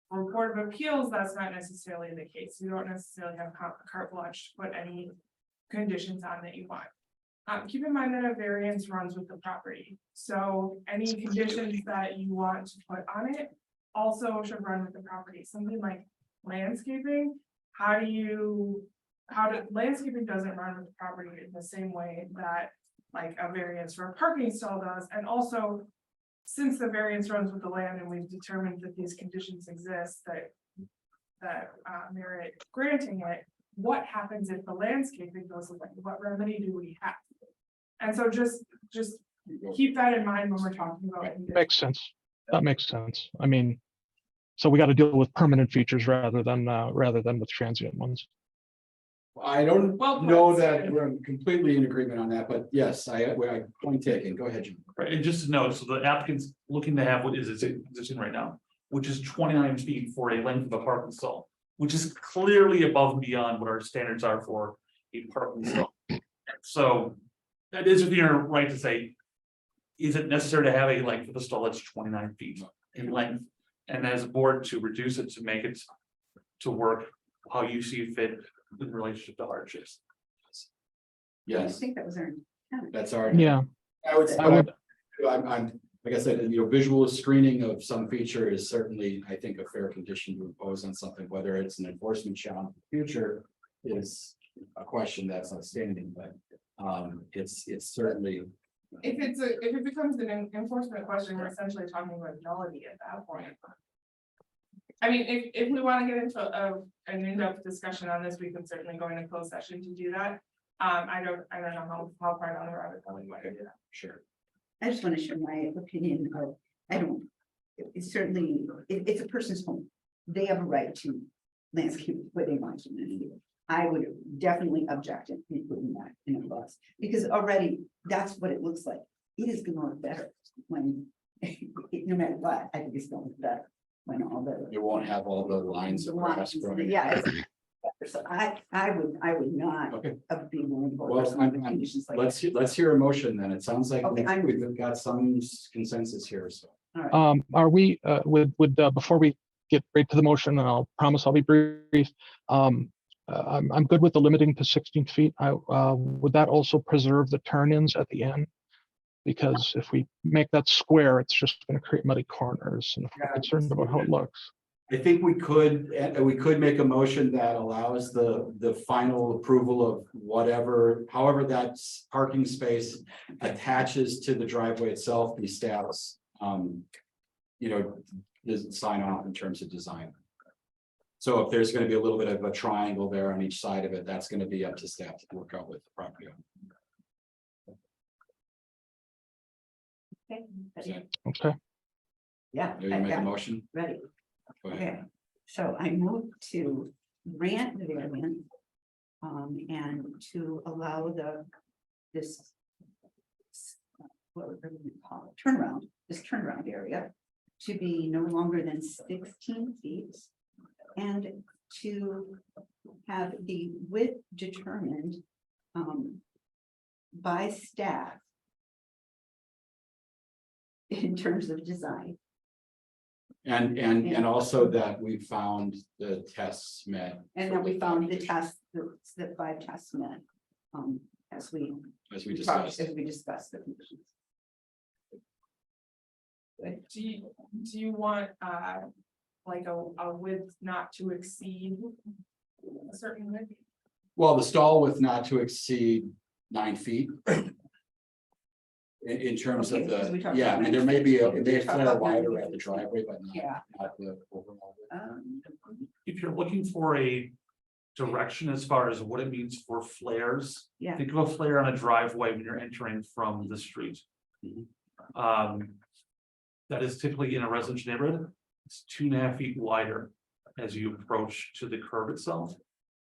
For Board of Appeals, that's not necessarily the case, you don't necessarily have carte blanche to put any conditions on that you want. Keep in mind that a variance runs with the property, so any conditions that you want to put on it also should run with the property, something like landscaping. Landscaping doesn't run with the property in the same way that like a variance for a parking stall does, and also. Since the variance runs with the land and we've determined that these conditions exist that merit granting it, what happens if the landscaping goes away? What remedy do we have? And so just keep that in mind when we're talking about. conditions. Makes sense. That makes sense. I mean, so we got to deal with permanent features rather than with transient ones. I don't Well put, know that Stephen. we're completely in agreement on that, but yes, I point taken. Go ahead, Jim. Right, and just to note, so the applicant's looking to have what is its position right now, which is 29 feet for a length of a parking stall, which is clearly above and beyond what our standards are for a parking stall. So that is within your right to say, is it necessary to have a length of the stall that's 29 feet in length? And as a board to reduce it to make it to work how you see fit in relationship to hardships. I Yes, think that was our intent. that's our. Yeah, I would, I would. I'm, like I said, visual screening of some feature is certainly, I think, a fair condition to impose on something, whether it's an enforcement challenge in the future is a question that's outstanding, but it's certainly. If it becomes an enforcement question, we're essentially talking about nullity at that point. I mean, if we want to get into an in-depth discussion on this, we can certainly go into closed session to do that. I don't know how far down the road we want to do that. Sure. I just want to share my opinion of, it's certainly, it's a person's home. They have a right to landscape what they want to do. I would definitely object to including that in a clause, because already that's what it looks like. It is gonna look better when, no matter what, I think it's gonna look better when all the. It won't have all the lines of grass growing. Yeah. So I would not Okay. be willing to. Well, some of the conditions like that. let's hear a motion then. It sounds like Okay, I'm- we've got some consensus here, so. All right. Are we, before we get right to the motion, and I'll promise I'll be brief, I'm good with the limiting to 16 feet. Would that also preserve the turn-ins at the end? Because if we make that square, it's just going to create muddy corners, and if we're Yeah, concerned about how it looks. I think we could make a motion that allows the final approval of however that parking space attaches to the driveway itself, the status. Doesn't sign off in terms of design. So if there's gonna be a little bit of a triangle there on each side of it, that's gonna be up to staff to work out with the property owner. Okay, Is that- Okay. yeah, Do you I've make a got it motion? ready. Go ahead. Okay, so I move to grant the variance. And to allow this. What we're going to call it, turnaround, this turnaround area. To be no longer than 16 feet. And to have the width determined. By staff. In terms of design. And also that we found the tests met. And for then we found the documentation, test, the 5 tests met. As we As we talked, discussed. as we discussed the conditions. Do you want, like a width not to exceed a certain width? Well, the stall width not to exceed 9 feet. In terms Okay, of because we the, talked yeah, about I mean, there 9 may feet. be, We it may talked flare about 9 wider feet. at the driveway, but Yeah. not the overall. width. If you're looking for a direction as far as what it means for flares. Yeah. Think of a flare on a driveway when you're entering from the street. Mhm. That is typically in a residential neighborhood, it's 2.5 feet wider as you approach to the curb itself. If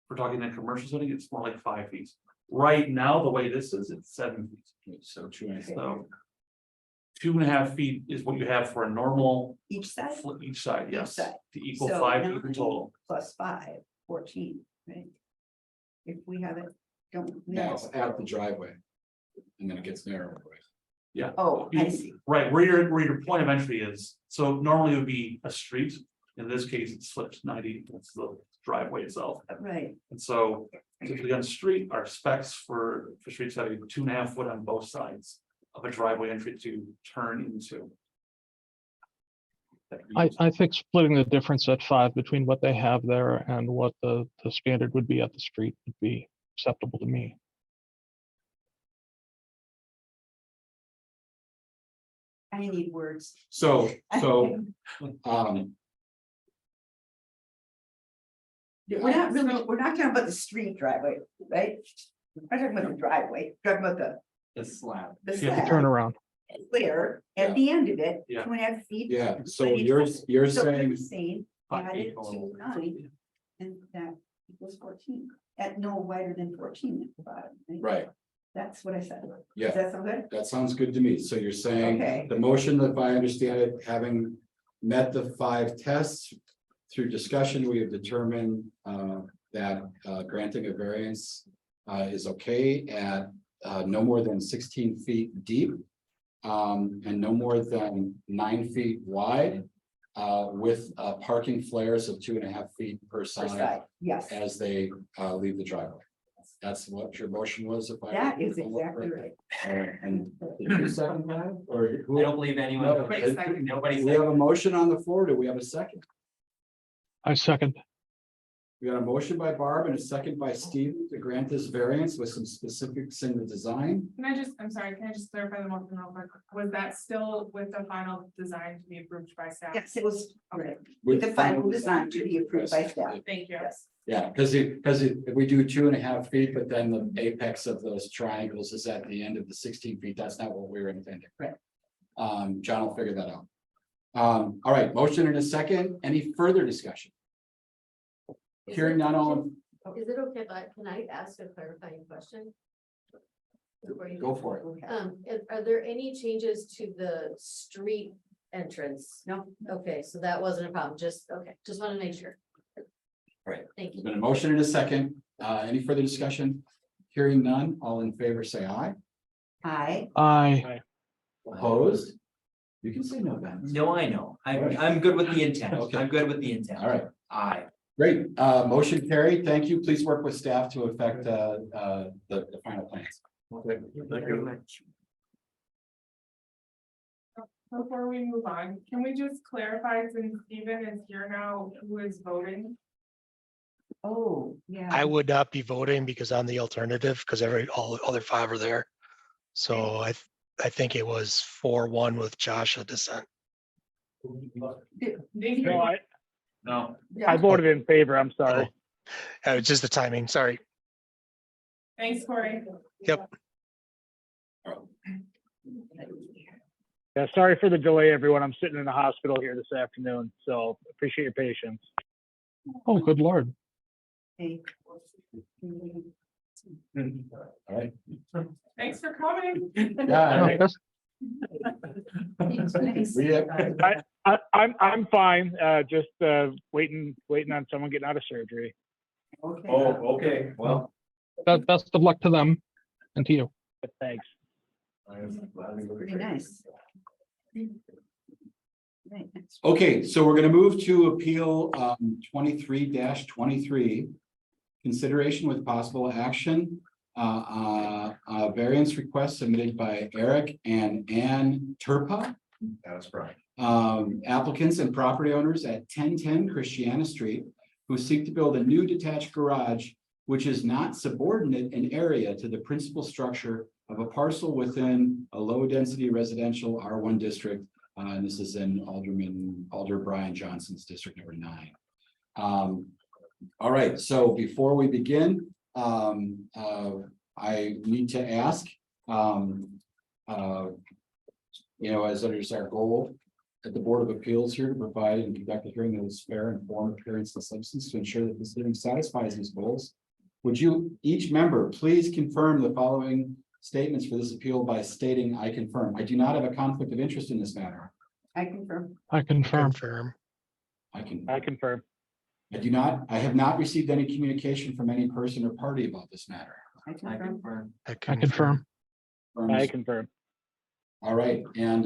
we're talking in a commercial setting, it's more like 5 feet. Right now, the way this is, it's 7 feet. So 2.5. So 2.5 feet is what you have for a normal Each side each side, yes, side. to equal So 5 9 feet in total. plus 5, 14, right? If we have it, don't. we Yeah, have- it's at the driveway. And then it gets narrower. Oh, I see, Right, where your point of entry is, so normally it would be a street, in this case, it's flipped 90, that's the driveway itself. right, And so typically on the street, our specs for streets have a 2.5 foot on both sides of a driveway entry to turn into. I think splitting the difference at 5 between what they have there and what the standard would be at the street would be acceptable to me. I need words. So, We're We're not talking about the street driveway, right? We're talking about the driveway, talking about The slab. the Yeah, slab. Turnaround. Clear at the end of it, Yeah. 2.5 feet. yeah, so But you're So saying, you're saying, 5 add feet it total. to 9, and that equals 14, at no wider than 14 at the bottom. right, That's what I said. Does yeah, that sound good? that sounds good to me. So you're saying Okay. the motion, if I understand it, having met the 5 tests. Through discussion, we have determined that granting a variance is okay at no more than 16 feet deep. And no more than 9 feet wide. With parking flares of 2.5 feet per Per side side, yes, as they leave the driveway. That's what your motion was, if I. that is exactly right. And did you second that, or I who? don't believe anyone. No, Wait a second. Nobody We said. have a motion on the floor. Do we have a second? I second. We got a motion by Barb and a second by Steve to grant this variance with some specifics in the design. I'm sorry, can I just clarify the motion real quick? Was that still with the final design to be approved by staff? Yes, it was, right, With the final design to be approved by staff. Thank you. Yes. Yeah, because if we do 2.5 feet, but then the apex of those triangles is at the end of the 16 feet, that's not what we were intending. Right. John will figure that out. All right, motion in a second. Any further discussion? Hearing none, all, Is it okay, but can I ask a clarifying question? Before you- go for it. Are there any changes to the street entrance? No. Okay, so that wasn't a problem, just, okay, just want to make sure. Right. Thank There's you. been a motion in a second. Any further discussion? Hearing none, all in favor, say aye. Aye. Aye. Opposed? You can say no, Ben. No, I know. I'm good with the intent. Okay. I'm good with the intent. All right, Aye. great. Motion carried. Thank you. Please work with staff to affect the final plans. Thank you. Before we move on, can we just clarify, since Stephen is here now, who is voting? Oh, yeah. I would not be voting because I'm the alternative, because all the other 5 are there. So I think it was 4-1 with Josh a dissent. Thank No, you. No, I voted in favor. I'm sorry. It's just the timing, sorry. Thanks, Corey. Yep. Yeah, sorry for the delay, everyone. I'm sitting in the hospital here this afternoon, so appreciate your patience. Oh, good Lord. Hey. All right. Thanks for coming. Yeah, No, that's- I'm fine. Just waiting on someone getting out of surgery. Okay. Oh, okay, well. best of luck to them and to you. But thanks. Pretty nice. Right, next. Okay, so we're gonna move to appeal 23-23. Consideration with possible action. Variance request submitted by Eric and Ann Turpa. That's correct. Applicants and property owners at 1010 Christiana Street who seek to build a new detached garage which is not subordinate in area to the principal structure of a parcel within a low-density residential R1 district. And this is in Alder Brian Johnson's district number 9. All right, so before we begin, I need to ask, as under our goal at the Board of Appeals here to provide and conduct a hearing that is fair and form, appearance, and substance to ensure that this hearing satisfies these goals. Would you, each member, please confirm the following statements for this appeal by stating, I confirm. I do not have a conflict of interest in this matter. I confirm. I confirm. Confirm. I confirm. I have not received any communication from any person or party about this matter. I I confirm. confirm. I confirm. I confirm. All right, and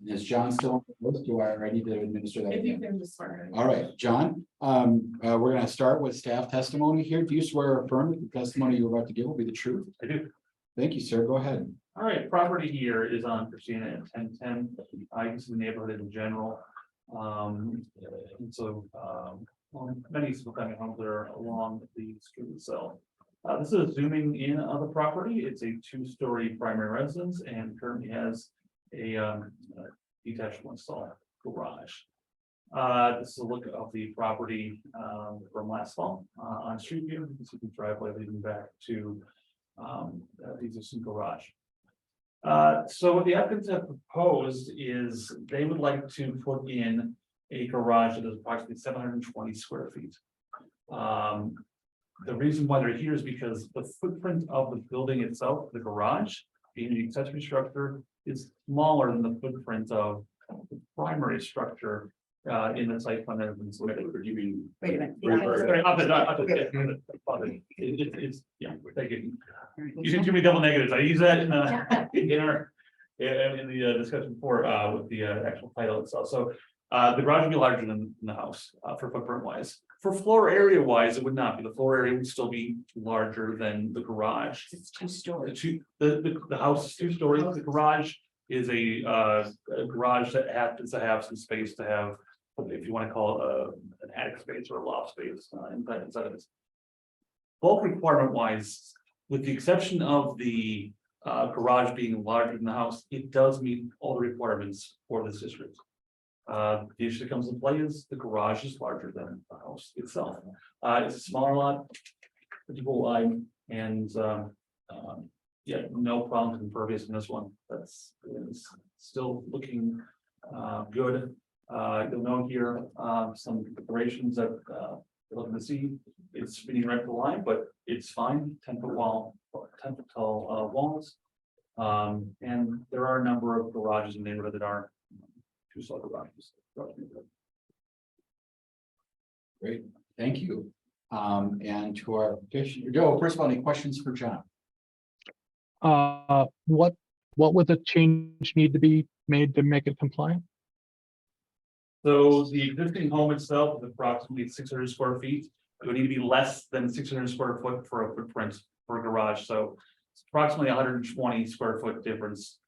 is John still, do I need to administer that If you again? can just swear. All right, John, we're gonna start with staff testimony here. Do you swear or affirm that the testimony you're about to give will be the truth? I do. Thank you, sir. Go ahead. All right, property here is on Christina at 1010. I can see the neighborhood in general. And so, well, many single family homes that are along the street itself. This is zooming in on the property. It's a 2-story primary residence and currently has a detached 1-stall garage. This is a look of the property from last fall on Street View. You can see the driveway leading back to the existing garage. So what the applicants have proposed is they would like to put in a garage that is approximately 720 square feet. The reason why they're here is because the footprint of the building itself, the garage, being the accessory structure, is smaller than the footprint of the primary structure in the site plan that has been submitted. You mean? Wait a minute. It's, yeah, thank you. Using too many double negatives. I use that in the discussion before with the actual title itself. So the garage would be larger than the house for footprint wise. For floor area wise, it would not be. The floor area would still be larger than the garage. It's 2 stories. The house is 2 stories. The garage is a garage that happens to have some space to have, if you want to call it an attic space or a loft space inside of this. Bulk requirement wise, with the exception of the garage being larger than the house, it does meet all the requirements for this district. The issue that comes into play is the garage is larger than the house itself. It's a smaller lot, pretty wide, and yeah, no problems with impervious in this one. That's is still looking good. You'll note here some decorations that you're looking to see. It's spinning right to the line, but it's fine. 10-foot wall, 10-foot tall walls. And there are a number of garages in the neighborhood that are 2-stall garages. Great, thank you. And to our petitioner, Joe, first of all, any questions for John? What would the change need to be made to make it compliant? So the existing home itself is approximately 600 square feet. It would need to be less than 600 square foot for a footprint for a garage. So it's approximately 120 square foot difference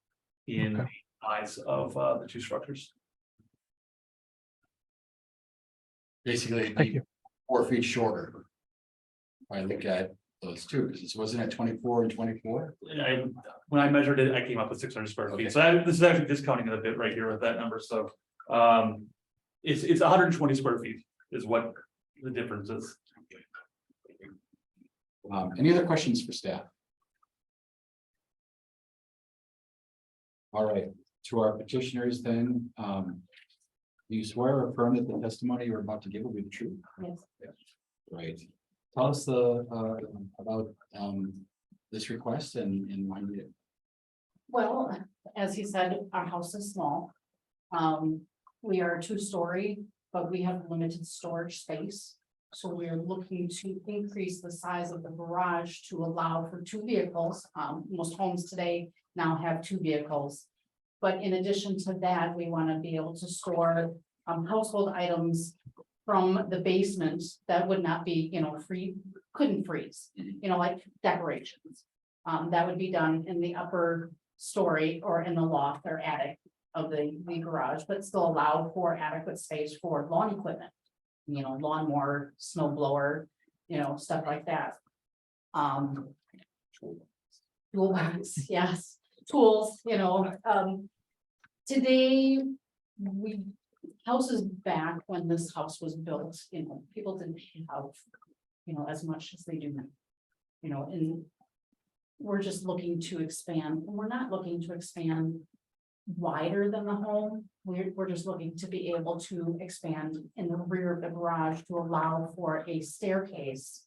in Okay. size of the 2 structures. Basically, it'd Thank be you. 4 feet shorter. I look at those two, because it wasn't at 24 and 24. When I measured it, I came up with 600 square Okay. feet. So this is actually discounting it a bit right here with that number. So it's 120 square feet is what the difference is. Any other questions for staff? All right, to our petitioners then, do you swear or affirm that the testimony you're about to give will be the truth? Yes. Right. Tell us about this request and why you did it. Well, as he said, our house is small. We are 2-story, but we have limited storage space. So we are looking to increase the size of the garage to allow for 2 vehicles. Most homes today now have 2 vehicles. But in addition to that, we want to be able to store household items from the basement that would not be, couldn't freeze, like decorations. That would be done in the upper story or in the loft or attic of the garage, but still allow for adequate space for lawn equipment. Lawnmower, snow blower, stuff like that. Toolbox, yes, tools, today, houses back when this house was built, people didn't have, as much as they do now. And we're just looking to expand, and we're not looking to expand wider than the home. We're just looking to be able to expand in the rear of the garage to allow for a staircase.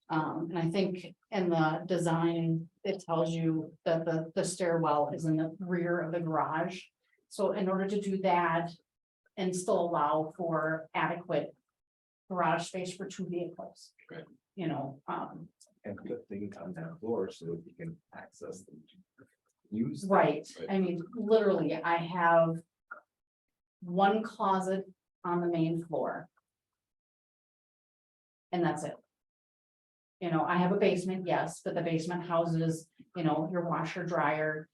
And I think in the design, it tells you that the stairwell is in the rear of the garage. So in order to do that and still allow for adequate garage space for 2 vehicles. Right. And put things on that floor so that you can access them. Use. them. Right, I mean, literally, I have 1 closet on the main floor. And that's it. I have a basement, yes, but the basement houses, your washer, dryer,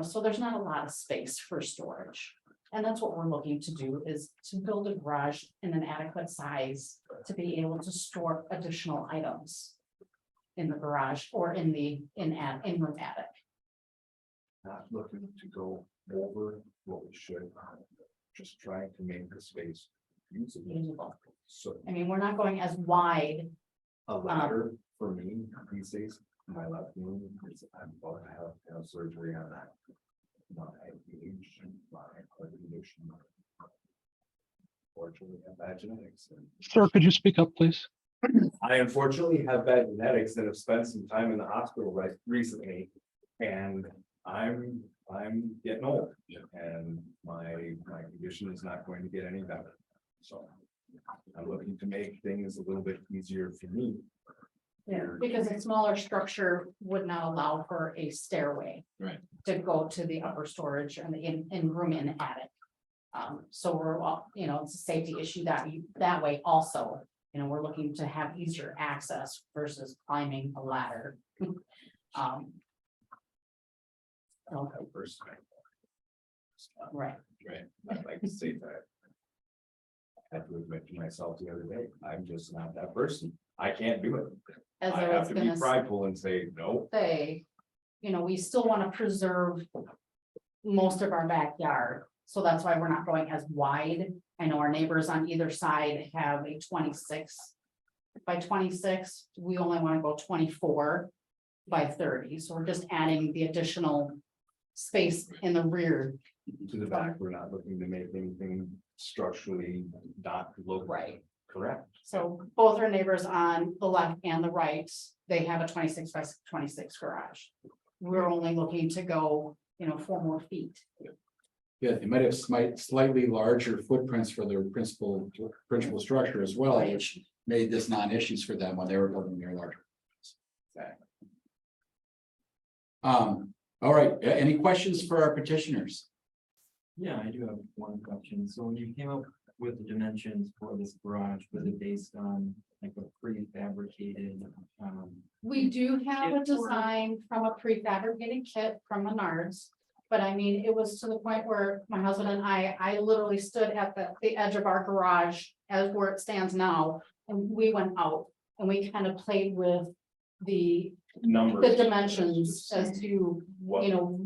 so there's not a lot of space for storage. And that's what we're looking to do, is to build a garage in an adequate size to be able to store additional items in the garage or in the in-room attic. Not looking to go over what we should. Just trying to make the space usable. Usable. So I mean, we're not going as wide. a ladder for me these days, my left knee, is I'm about to have surgery on that. My age, my heart condition. Fortunately, have bad genetics. Sir, could you speak up, please? I unfortunately have bad genetics and have spent some time in the hospital recently. And I'm getting old and my condition is not going to get any better. So I'm looking to make things a little bit easier for me. Yeah, because a smaller structure would not allow for a stairway. Right. To go to the upper storage and the in-room in attic. So we're all, it's a safety issue that way also, we're looking to have easier access versus climbing a ladder. First, Right, Right. I'd like to say that. I had to admit to myself the other day, I'm just not that person. I can't do it. as I I was have to be gonna prideful and say, no. say, we still want to preserve most of our backyard, so that's why we're not going as wide. I know our neighbors on either side have a 26 by 26, we only want to go 24 by 30, so we're just adding the additional space in the rear. To the back, we're not looking to make anything structurally not look Right. correct. So both our neighbors on the left and the right, they have a 26 by 26 garage. We're only looking to go, 4 more feet. Yeah, they might have slightly larger footprints for their principal structure as well, Right. which made this non-issues for them when they were building their larger. All right, any questions for our petitioners? Yeah, I do have one question. So when you came up with the dimensions for this garage, was it based on like a prefabricated? We do have a Kit for- design from a prefabricated kit from Menards. But I mean, it was to the point where my husband and I literally stood at the edge of our garage as where it stands now. And we went out and we kind of played with the Numbers. dimensions as to, What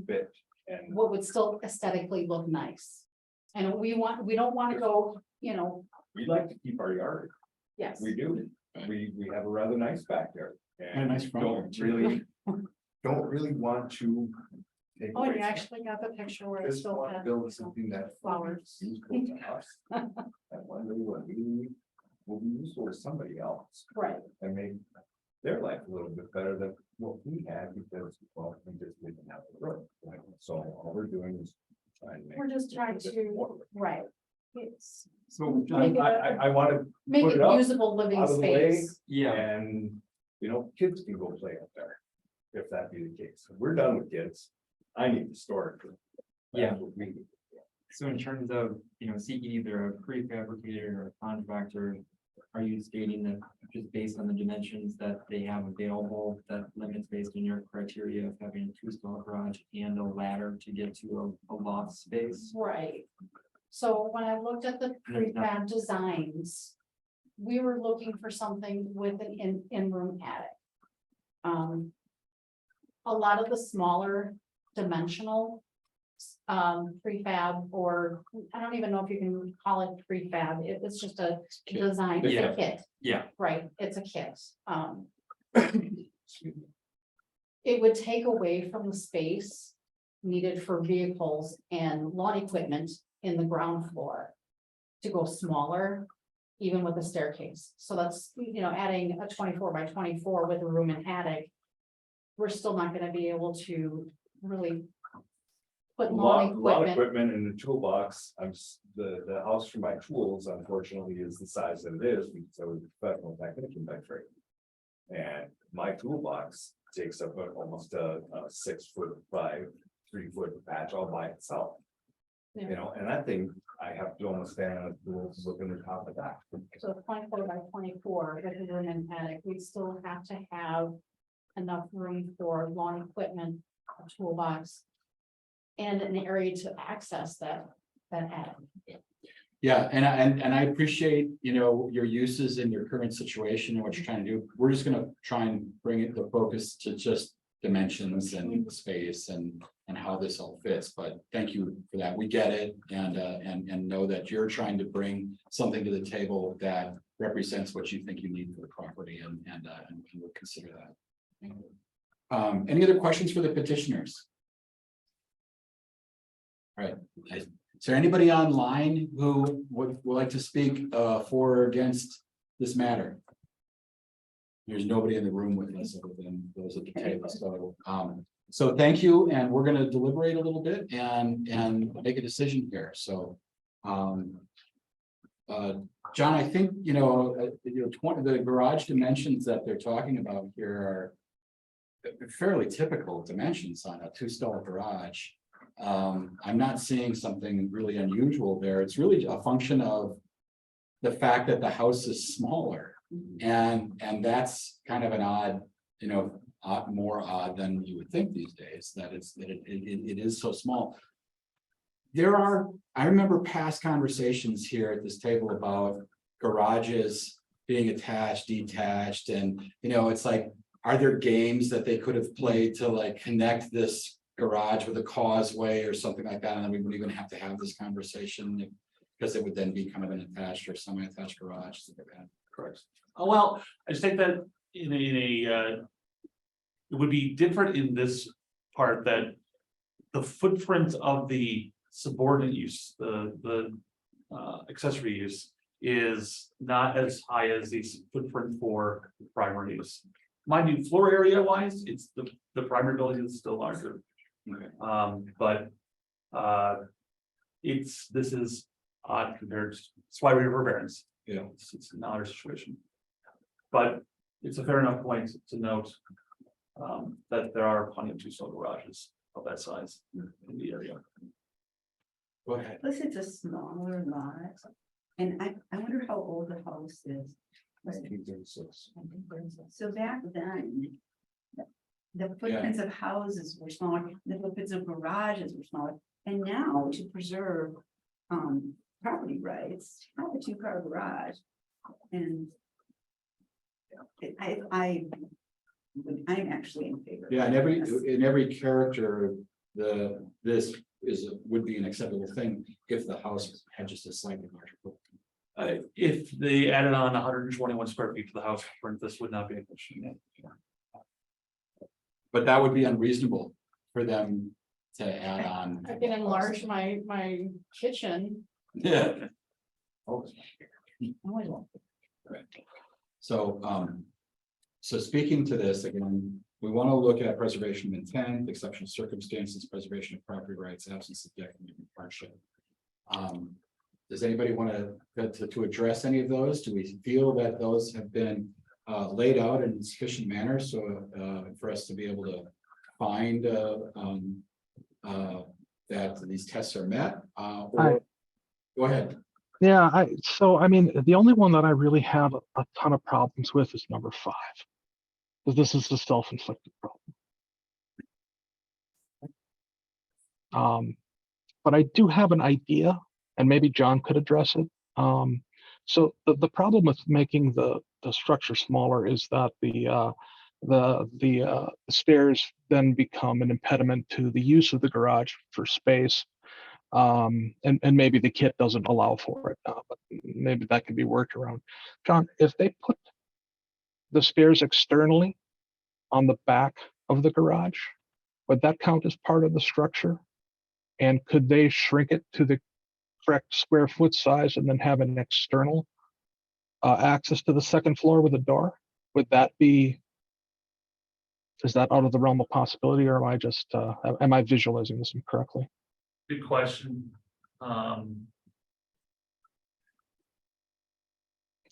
fit and what would still aesthetically look nice. And we don't want to go, we like to keep our yard. yes, We do. We have a rather nice backyard. And a nice front yard, Don't too. really, don't really want to take Oh, away you actually got the picture where it Just still want to had build something that. flowers. Useful to us. That one really will be useful to somebody else Right, and make their life a little bit better than what we had because, well, we just didn't have the road. Right? So all we're doing is trying to make. we're just trying it to, more. right. It's, So Make it a- I want to make put it it up usable living out of the way. space. Yeah, and, kids can go play up there. If that be the case. We're done with kids. I need to store it. Yeah. That's what we need. so in terms of, seeking either a prefabricator or a contractor, are you stating that just based on the dimensions that they have available, that limits based on your criteria of having a two-stall garage and a ladder to get to a loft space? Right. So when I looked at the prefab designs, we were looking for something with an in-room attic. A lot of the smaller dimensional prefab, or I don't even know if you can call it prefab, it's just a design, it's Yeah. a kit. Yeah. Right, it's a kit. It would take away from the space needed for vehicles and lawn equipment in the ground floor to go smaller, even with a staircase. So that's, adding a 24 by 24 with a room and attic. We're still not gonna be able to really put A lawn lot of equipment. equipment in the toolbox. The house for my tools unfortunately is the size that it is because I was a professional technician by trade. And my toolbox takes up almost a 6 foot by 3 foot patch all by itself. Yeah. And that thing, I have to almost stand on a tool to look in the top of that. So 24 by 24 with a room and attic, we still have to have enough room for lawn equipment, a toolbox. And an area to access that attic. Yeah, and I appreciate, your uses in your current situation and what you're trying to do. We're just gonna try and bring the focus to just dimensions and space and how this all fits, but thank you for that. We get it and know that you're trying to bring something to the table that represents what you think you need for the property and we'll consider that. Any other questions for the petitioners? All right, is there anybody online who would like to speak for or against this matter? There's nobody in the room with us other than those at the table, so thank you, and we're gonna deliberate a little bit and make a decision here, so. John, I think, the garage dimensions that they're talking about here are fairly typical dimensions on a two-stall garage. I'm not seeing something really unusual there. It's really a function of the fact that the house is smaller. And that's kind of an odd, more odd than you would think these days, that it is so small. I remember past conversations here at this table about garages being attached, detached, and, it's like, are there games that they could have played to like connect this garage with a causeway or something like that, and then we wouldn't even have to have this conversation because it would then be kind of an attached or semi-attached garage, something like that. Correct. Oh, well, I just think that in it would be different in this part that the footprint of the subordinate use, the accessory use is not as high as the footprint for primary use. Mind you, floor area wise, it's the primary building is still larger. But this is odd compared to, that's why we have variance. Yeah. It's not our situation. But it's a fair enough point to note that there are plenty of two-stall garages of that size in the area. Go ahead. Plus, it's a smaller lot, and I wonder how old the house is. 1936. So back then. The footprints of houses were smaller, the footprints of garages were smaller, and now to preserve. Property rights, have a 2-car garage, and. I'm actually in favor. Yeah, of this. in every character, this would be an acceptable thing if the house had just a slightly larger footprint. If they added on 121 square feet to the house footprint, this would not be an issue. But that would be unreasonable for them to add on. I can enlarge my kitchen. Yeah. Oh, I don't. So, so speaking to this, again, we want to look at preservation of intent, exceptional circumstances, preservation of property rights, absence of declaration of hardship. Does anybody want to address any of those? Do we feel that those have been laid out in sufficient manner so for us to be able to find that these tests are met? Or go ahead. Yeah, I mean, the only one that I really have a ton of problems with is number 5. Because this is a self-inflicted problem. But I do have an idea, and maybe John could address it. So the problem with making the structure smaller is that the stairs then become an impediment to the use of the garage for space. And maybe the kit doesn't allow for it, but maybe that can be worked around. John, if they put the stairs externally on the back of the garage, would that count as part of the structure? And could they shrink it to the correct square foot size and then have an external access to the second floor with a door? Would that be, is that out of the realm of possibility, or am I just, am I visualizing this incorrectly? Good question. That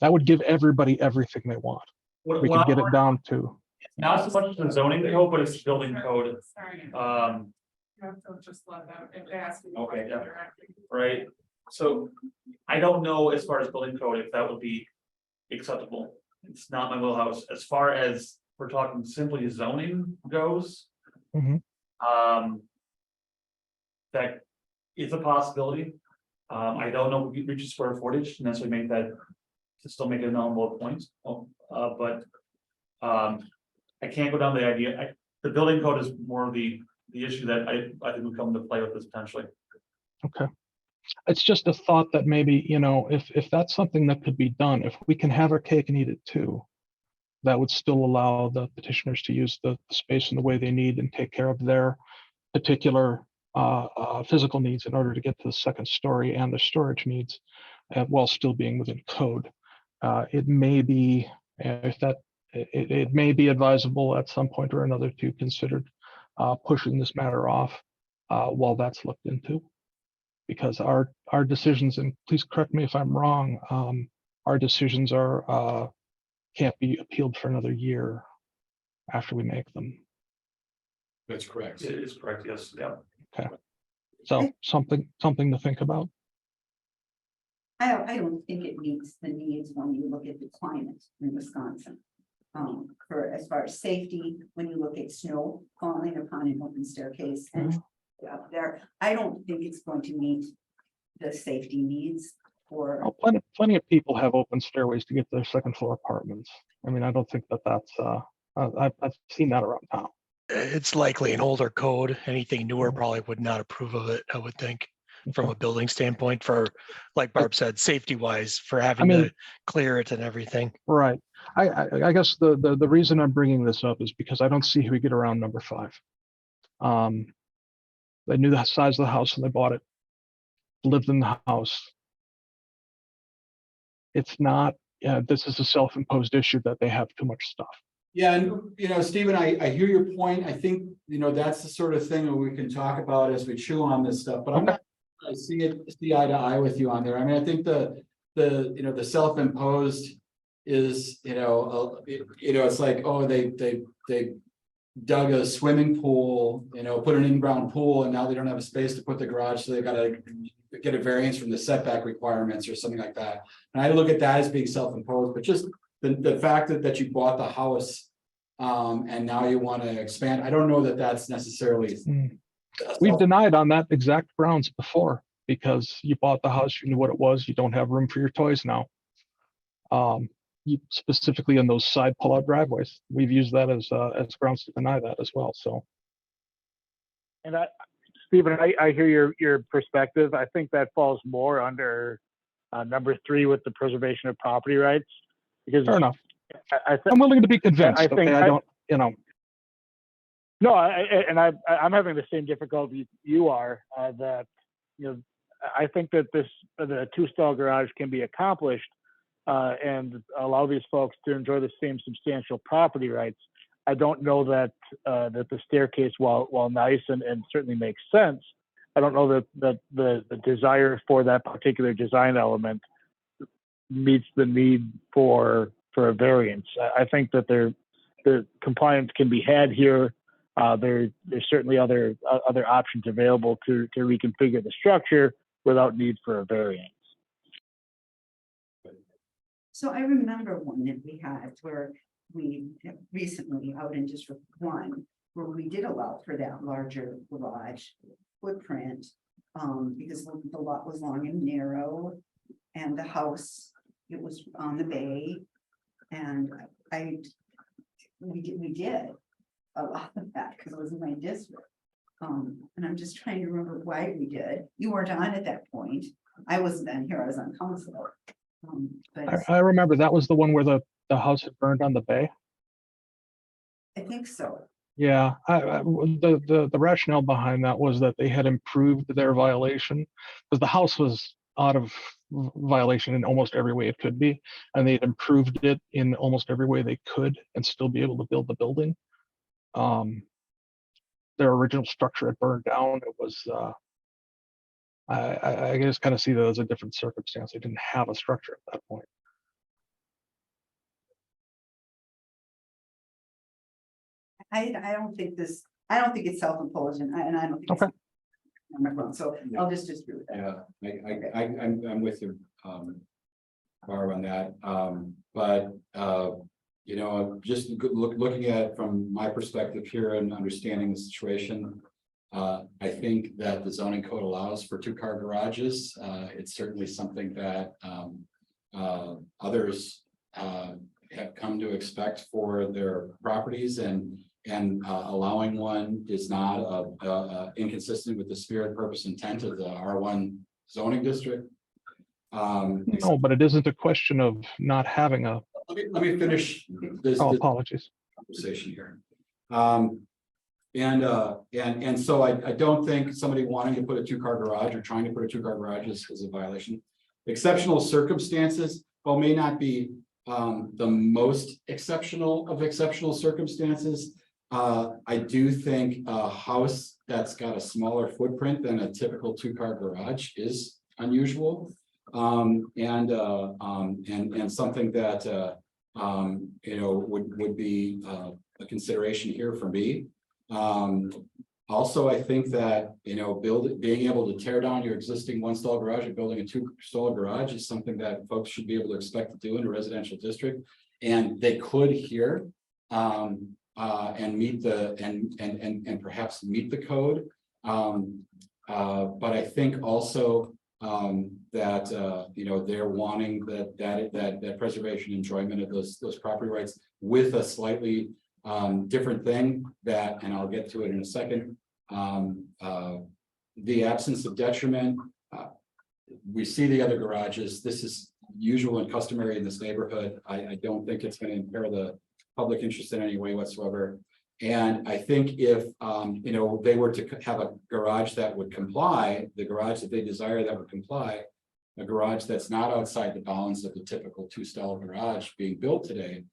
would give everybody everything they want. We could get it down to, Not so much the zoning code, but it's building code. Sorry. You have to just let them, if they ask you. Okay, yeah. directly. Right, so I don't know as far as building code, if that would be acceptable. It's not my wheelhouse, as far as we're talking simply zoning goes. Mhm. That is a possibility. I don't know if we reach square footage, and necessarily make that, to still make it a non-bullet point. But I can't go down the idea, the building code is more of the issue that I think would come into play with this potentially. okay. It's just a thought that maybe, you know, if that's something that could be done, if we can have our cake and eat it too, that would still allow the petitioners to use the space in the way they need and take care of their particular physical needs in order to get to the second story and the storage needs, while still being within code. It may be, if that, it may be advisable at some point or another to consider pushing this matter off while that's looked into. Because our decisions, and please correct me if I'm wrong, our decisions are can't be appealed for another year after we make them. That's correct. It is correct, yes, yeah. So something to think about. I don't think it meets the needs when you look at the climate in Wisconsin. For as far as safety, when you look at snow falling upon an open staircase and up there, I don't think it's going to meet the safety needs for. Oh, plenty of people have open stairways to get to their second floor apartments. I mean, I don't think that's I've seen that around town. It's likely an older code. Anything newer probably would not approve of it, I would think, from a building standpoint for, like Barb said, safety wise, for having to clear it and everything. Right. I guess the reason I'm bringing this up is because I don't see how we get around number 5. They knew the size of the house when they bought it, lived in the house. It's not, this is a self-imposed issue that they have too much stuff. Yeah, and you know, Stephen, I hear your point. I think, you know, that's the sort of thing that we can talk about as we chew on this stuff, but I'm not, I see eye to eye with you on there. I mean, I think the you know, the self-imposed is, it's like, oh, they dug a swimming pool, put an in-ground pool, and now they don't have a space to put the garage, so they gotta get a variance from the setback requirements or something like that. And I look at that as being self-imposed, but just the fact that you bought the house and now you want to expand, I don't know that that's necessarily. We've denied on that exact grounds before, because you bought the house, you knew what it was, you don't have room for your toys now. You specifically in those side pull-out driveways, we've used that as grounds to deny that as well. So, And Stephen, I hear your perspective. I think that falls more under number 3 with the preservation of property rights. Because fair enough. I think I'm willing to be convinced. I think okay, I don't, No, I'm having the same difficulty you are, that, I think that the two-stall garage can be accomplished, and allow these folks to enjoy the same substantial property rights. I don't know that, that the staircase, while nice and certainly makes sense, I don't know that the desire for that particular design element meets the need for a variance. I think that the compliance can be had here. There's certainly other options available to reconfigure the structure without need for a variance. So I remember one that we had where we recently out in District 1, where we did allow for that larger garage footprint. Because the lot was long and narrow and the house, it was on the bay. And we did a lot of that because it was in my district. And I'm just trying to remember why we did. You weren't on at that point. I wasn't on here, I was on council. But I remember that was the one where the house had burned on the bay. I think so. Yeah, the rationale behind that was that they had improved their violation, because the house was out of violation in almost every way it could be, and they had improved it in almost every way they could and still be able to build the building. Their original structure had burned down. It was I just kind of see that as a different circumstance. They didn't have a structure at that point. I don't think it's self-imposed and I don't think. Okay. I'm not wrong, so I'll just disagree with that. Yeah, I'm with you, Barb, on that. But just looking at it from my perspective here and understanding the situation. I think that the zoning code allows for two-car garages. It's certainly something that others have come to expect for their properties, and allowing one is not inconsistent with the spirit, purpose, intent of the R1 zoning district. No, but it isn't a question of not having a. Let me finish this. Oh, apologies. Conversation here. And so I don't think somebody wanting to put a two-car garage or trying to put a two-car garage is a violation. Exceptional circumstances, well, may not be the most exceptional of exceptional circumstances. I do think a house that's got a smaller footprint than a typical two-car garage is unusual. And something that would be a consideration here for me. Also, I think that, being able to tear down your existing one-stall garage and building a two-stall garage is something that folks should be able to expect to do in a residential district. And they could here, and meet and perhaps meet the code. But I think also, that, they're wanting that preservation enjoyment of those property rights with a slightly different thing that, and I'll get to it in a second. The absence of detriment. We see the other garages. This is usual and customary in this neighborhood. I don't think it's going to impair the public interest in any way whatsoever. And I think if, they were to have a garage that would comply, the garage that they desire that would comply, a garage that's not outside the bounds of the typical two-stall garage being built today,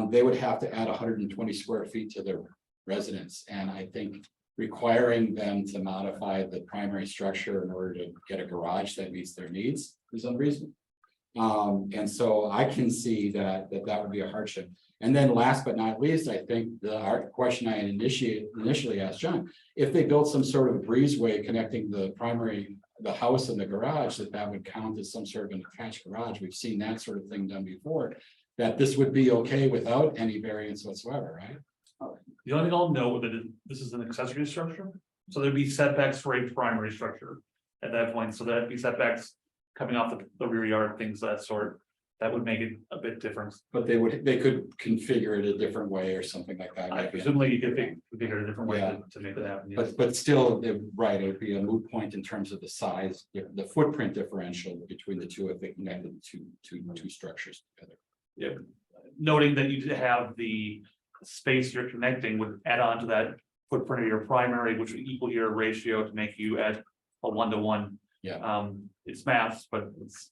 they would have to add 120 square feet to their residence. And I think requiring them to modify the primary structure in order to get a garage that meets their needs is unreasonable. And so I can see that would be a hardship. And then last but not least, I think the question I initially asked John, if they built some sort of breezeway connecting the house and the garage, that would count as some sort of an attached garage. We've seen that sort of thing done before, that this would be okay without any variance whatsoever, right? The only thing I'll note that this is an accessory structure, so there'd be setbacks for a primary structure at that point. So that'd be setbacks coming off the rear yard, things of that sort. That would make it a bit different. But they could configure it a different way or something like that. Presumably you could configure it a different way to make that happen. Yes. But still, right, it would be a moot point in terms of the size, the footprint differential between the two if they connected two structures together. Yeah, noting that you have the space you're connecting would add on to that footprint of your primary, which would equal your ratio to make you at a 1-to-1. Yeah. It's maths, but it's,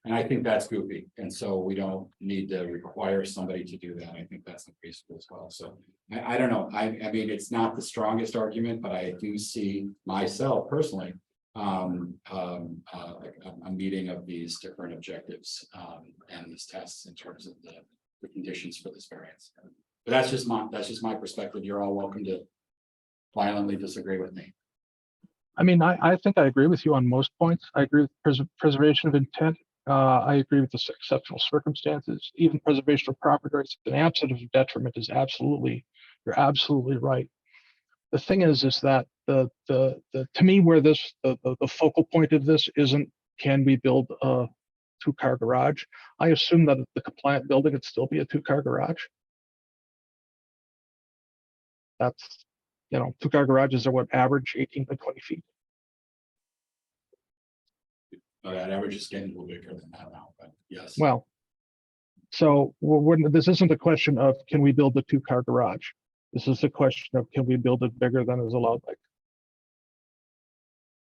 And I think that's goofy, and so we don't need to require somebody to do that. I think that's unreasonable as well, so. I don't know, I mean, it's not the strongest argument, but I do see myself personally. Like a meeting of these different objectives, and these tests in terms of the conditions for this variance. But that's just my perspective. You're all welcome to violently disagree with me. I mean, I think I agree with you on most points. I agree with preservation of intent. I agree with the exceptional circumstances, even preservation of property rights. An absence of detriment is you're absolutely right. The thing is that to me, where the focal point of this isn't, can we build a 2-car garage? I assume that the compliant building would still be a 2-car garage. That's, 2-car garages are what average 18 by 20 feet. That average is getting a little bigger than that now, but yes. Well, so this isn't a question of can we build a 2-car garage? This is a question of can we build it bigger than is allowed by.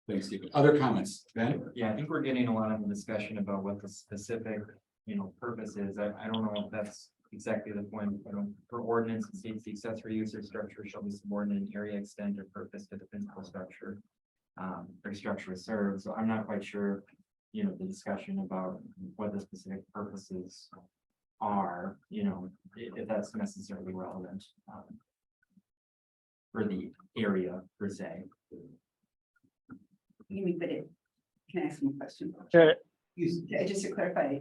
Thanks, Stephen. Other comments, Ben? Yeah, I think we're getting a lot of discussion about what the specific, purpose is. I don't know if that's exactly the point. For ordinance, it states the accessory use or structure shall be subordinate in area, extent, or purpose to the principal structure. Or structure serves. So I'm not quite sure, the discussion about what the specific purposes are, if that's necessarily relevant. For the area per se. You mean, can I ask you a question? Sure. Just to clarify.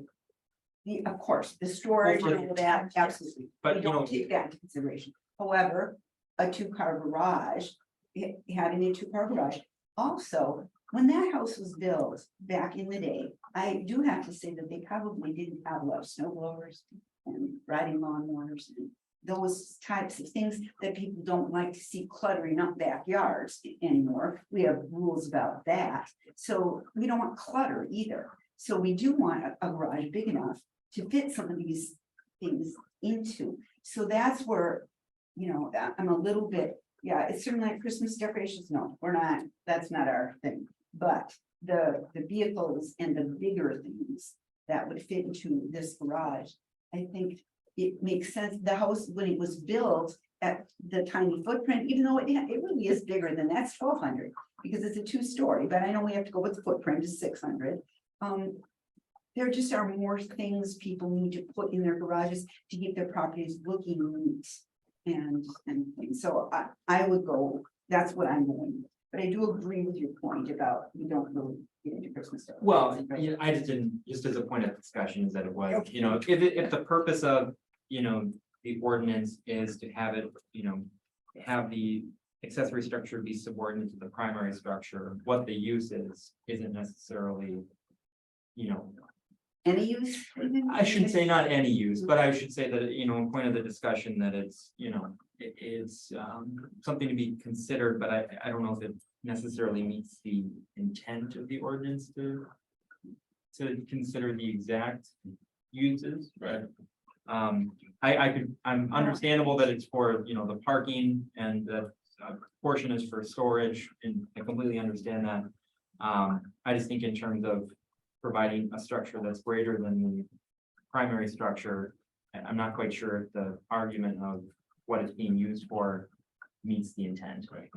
Of course, the storage and all that, absolutely, But, we don't take that into consideration. However, a 2-car garage, having a 2-car garage, also, when that house was built back in the day, I do have to say that they probably didn't have a lot of snow blowers and riding lawnmowers and those types of things that people don't like to see cluttering up backyards anymore. We have rules about that. So we don't want clutter either. So we do want a garage big enough to fit some of these things into. So that's where, I'm a little bit, it's certainly like Christmas decorations. No, we're not, that's not our thing. But the vehicles and the bigger things that would fit into this garage, I think it makes sense. The house, when it was built at the tiny footprint, even though it really is bigger than that's 1,200 because it's a 2-story, but I know we have to go with the footprint is 600. There just are more things people need to put in their garages to keep their properties looking neat and things. So I would go, that's what I'm going with. But I do agree with your point about we don't really get into Christmas stuff. Well, I just didn't, just as a point of discussion is that it was, if the purpose of, the ordinance is to have it, have the accessory structure be subordinate to the primary structure, what the use isn't necessarily, Any use? I shouldn't say not any use, but I should say that, in point of the discussion that it's, it's something to be considered, but I don't know if it necessarily meets the intent of the ordinance to consider the exact uses. Right. I'm understandable that it's for, the parking and the portion is for storage, and I completely understand that. I just think in terms of providing a structure that's greater than the primary structure, I'm not quite sure if the argument of what it's being used for meets the intent. Right.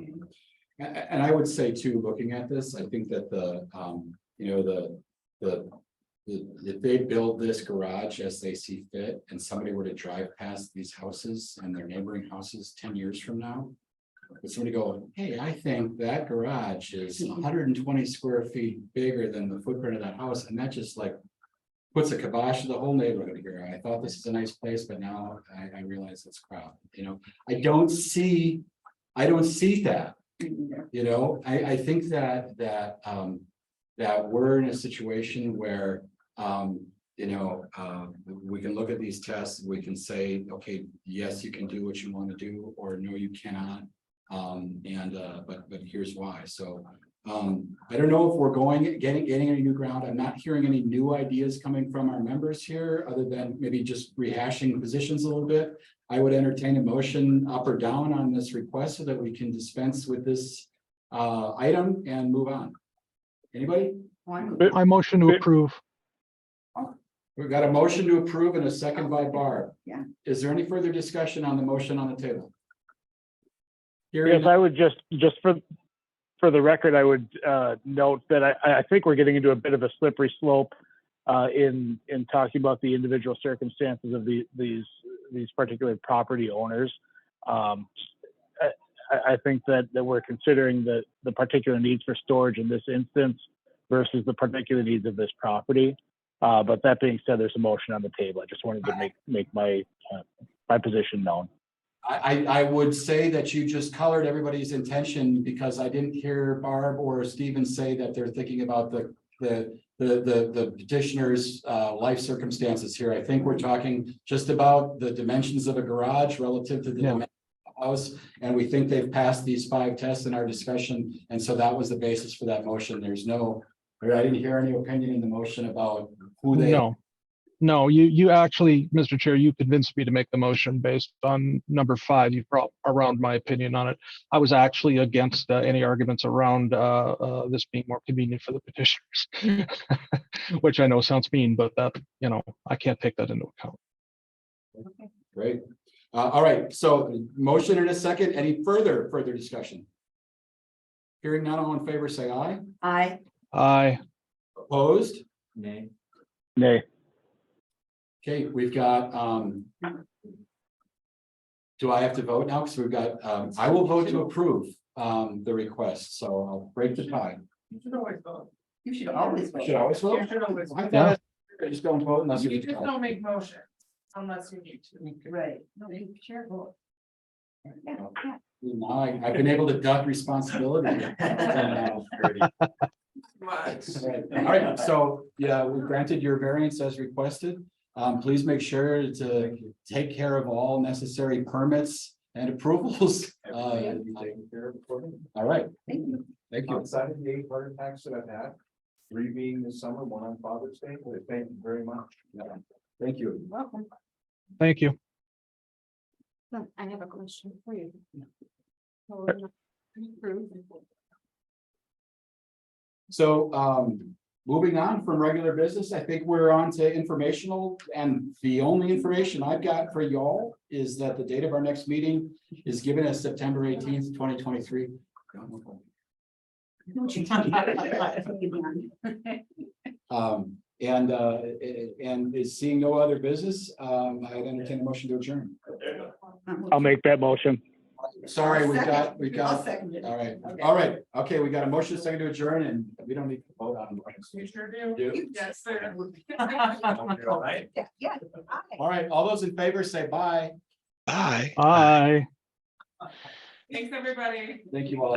And I would say too, looking at this, I think that if they build this garage as they see fit and somebody were to drive past these houses and their neighboring houses 10 years from now, would somebody go, hey, I think that garage is 120 square feet bigger than the footprint of that house, and that just like puts a kibosh to the whole neighborhood here. I thought this is a nice place, but now I realize it's crap. I don't see that. I think that we're in a situation where we can look at these tests, we can say, okay, yes, you can do what you want to do, or no, you cannot. But here's why. So I don't know if we're getting any new ground. I'm not hearing any new ideas coming from our members here, other than maybe just rehashing positions a little bit. I would entertain a motion up or down on this request so that we can dispense with this item and move on. Anybody? I motion to approve. We've got a motion to approve and a second by Barb. Yeah. Is there any further discussion on the motion on the table? Yes, I would just for the record, I would note that I think we're getting into a bit of a slippery slope in talking about the individual circumstances of these particular property owners. I think that we're considering the particular needs for storage in this instance versus the particular needs of this property. But that being said, there's a motion on the table. I just wanted to make my position known. I would say that you just colored everybody's intention because I didn't hear Barb or Steven say that they're thinking about the petitioner's life circumstances here. I think we're talking just about the dimensions of a garage relative to the dimensions of the house. And we think they've passed these 5 tests in our discussion. And so that was the basis for that motion. There's no, I didn't hear any opinion in the motion about who they. No, you actually, Mr. Chair, you convinced me to make the motion based on number 5. You brought around my opinion on it. I was actually against any arguments around this being more convenient for the petitioners, which I know sounds mean, but that, I can't take that into account. Great. All right, so motion in a second. Any further discussion? Hearing none, all in favor, say aye. Aye. Aye. Opposed? Nay. Nay. Okay, we've got, do I have to vote now? Because we've got, I will vote to approve, the request, so I'll break the tie. You should always vote. You should always vote. Should I always vote? You should always I vote. thought I just don't vote unless You it's. just don't make motions unless you need to. Right. No, you should vote. Yeah, yeah. Now I've been able to duck responsibility. All right, so, yeah, we granted your variance as requested. Please make sure to take care of all necessary permits and approvals. All right, Thank you. thank you. Outside of the 8 heart attacks that I've had, 3 being this summer, 1 on Father's Day, but thank you very much. Thank you. Welcome. Thank you. I have a question for you. So, moving on from regular business, I think we're on to informational, and the only information I've got for y'all is that the date of our next meeting is given as September 18th, 2023. And is seeing no other business, I'd entertain a motion to adjourn. I'll make that motion. Sorry, we've got, I'll second it. all right, okay, we got a motion second to adjourn, and we don't need to vote on it. You sure do. Do. Yes, sir. All right. Yeah, yeah. Aye. All right, all those in favor say bye. Bye. Aye. Thanks, everybody. Thank you all.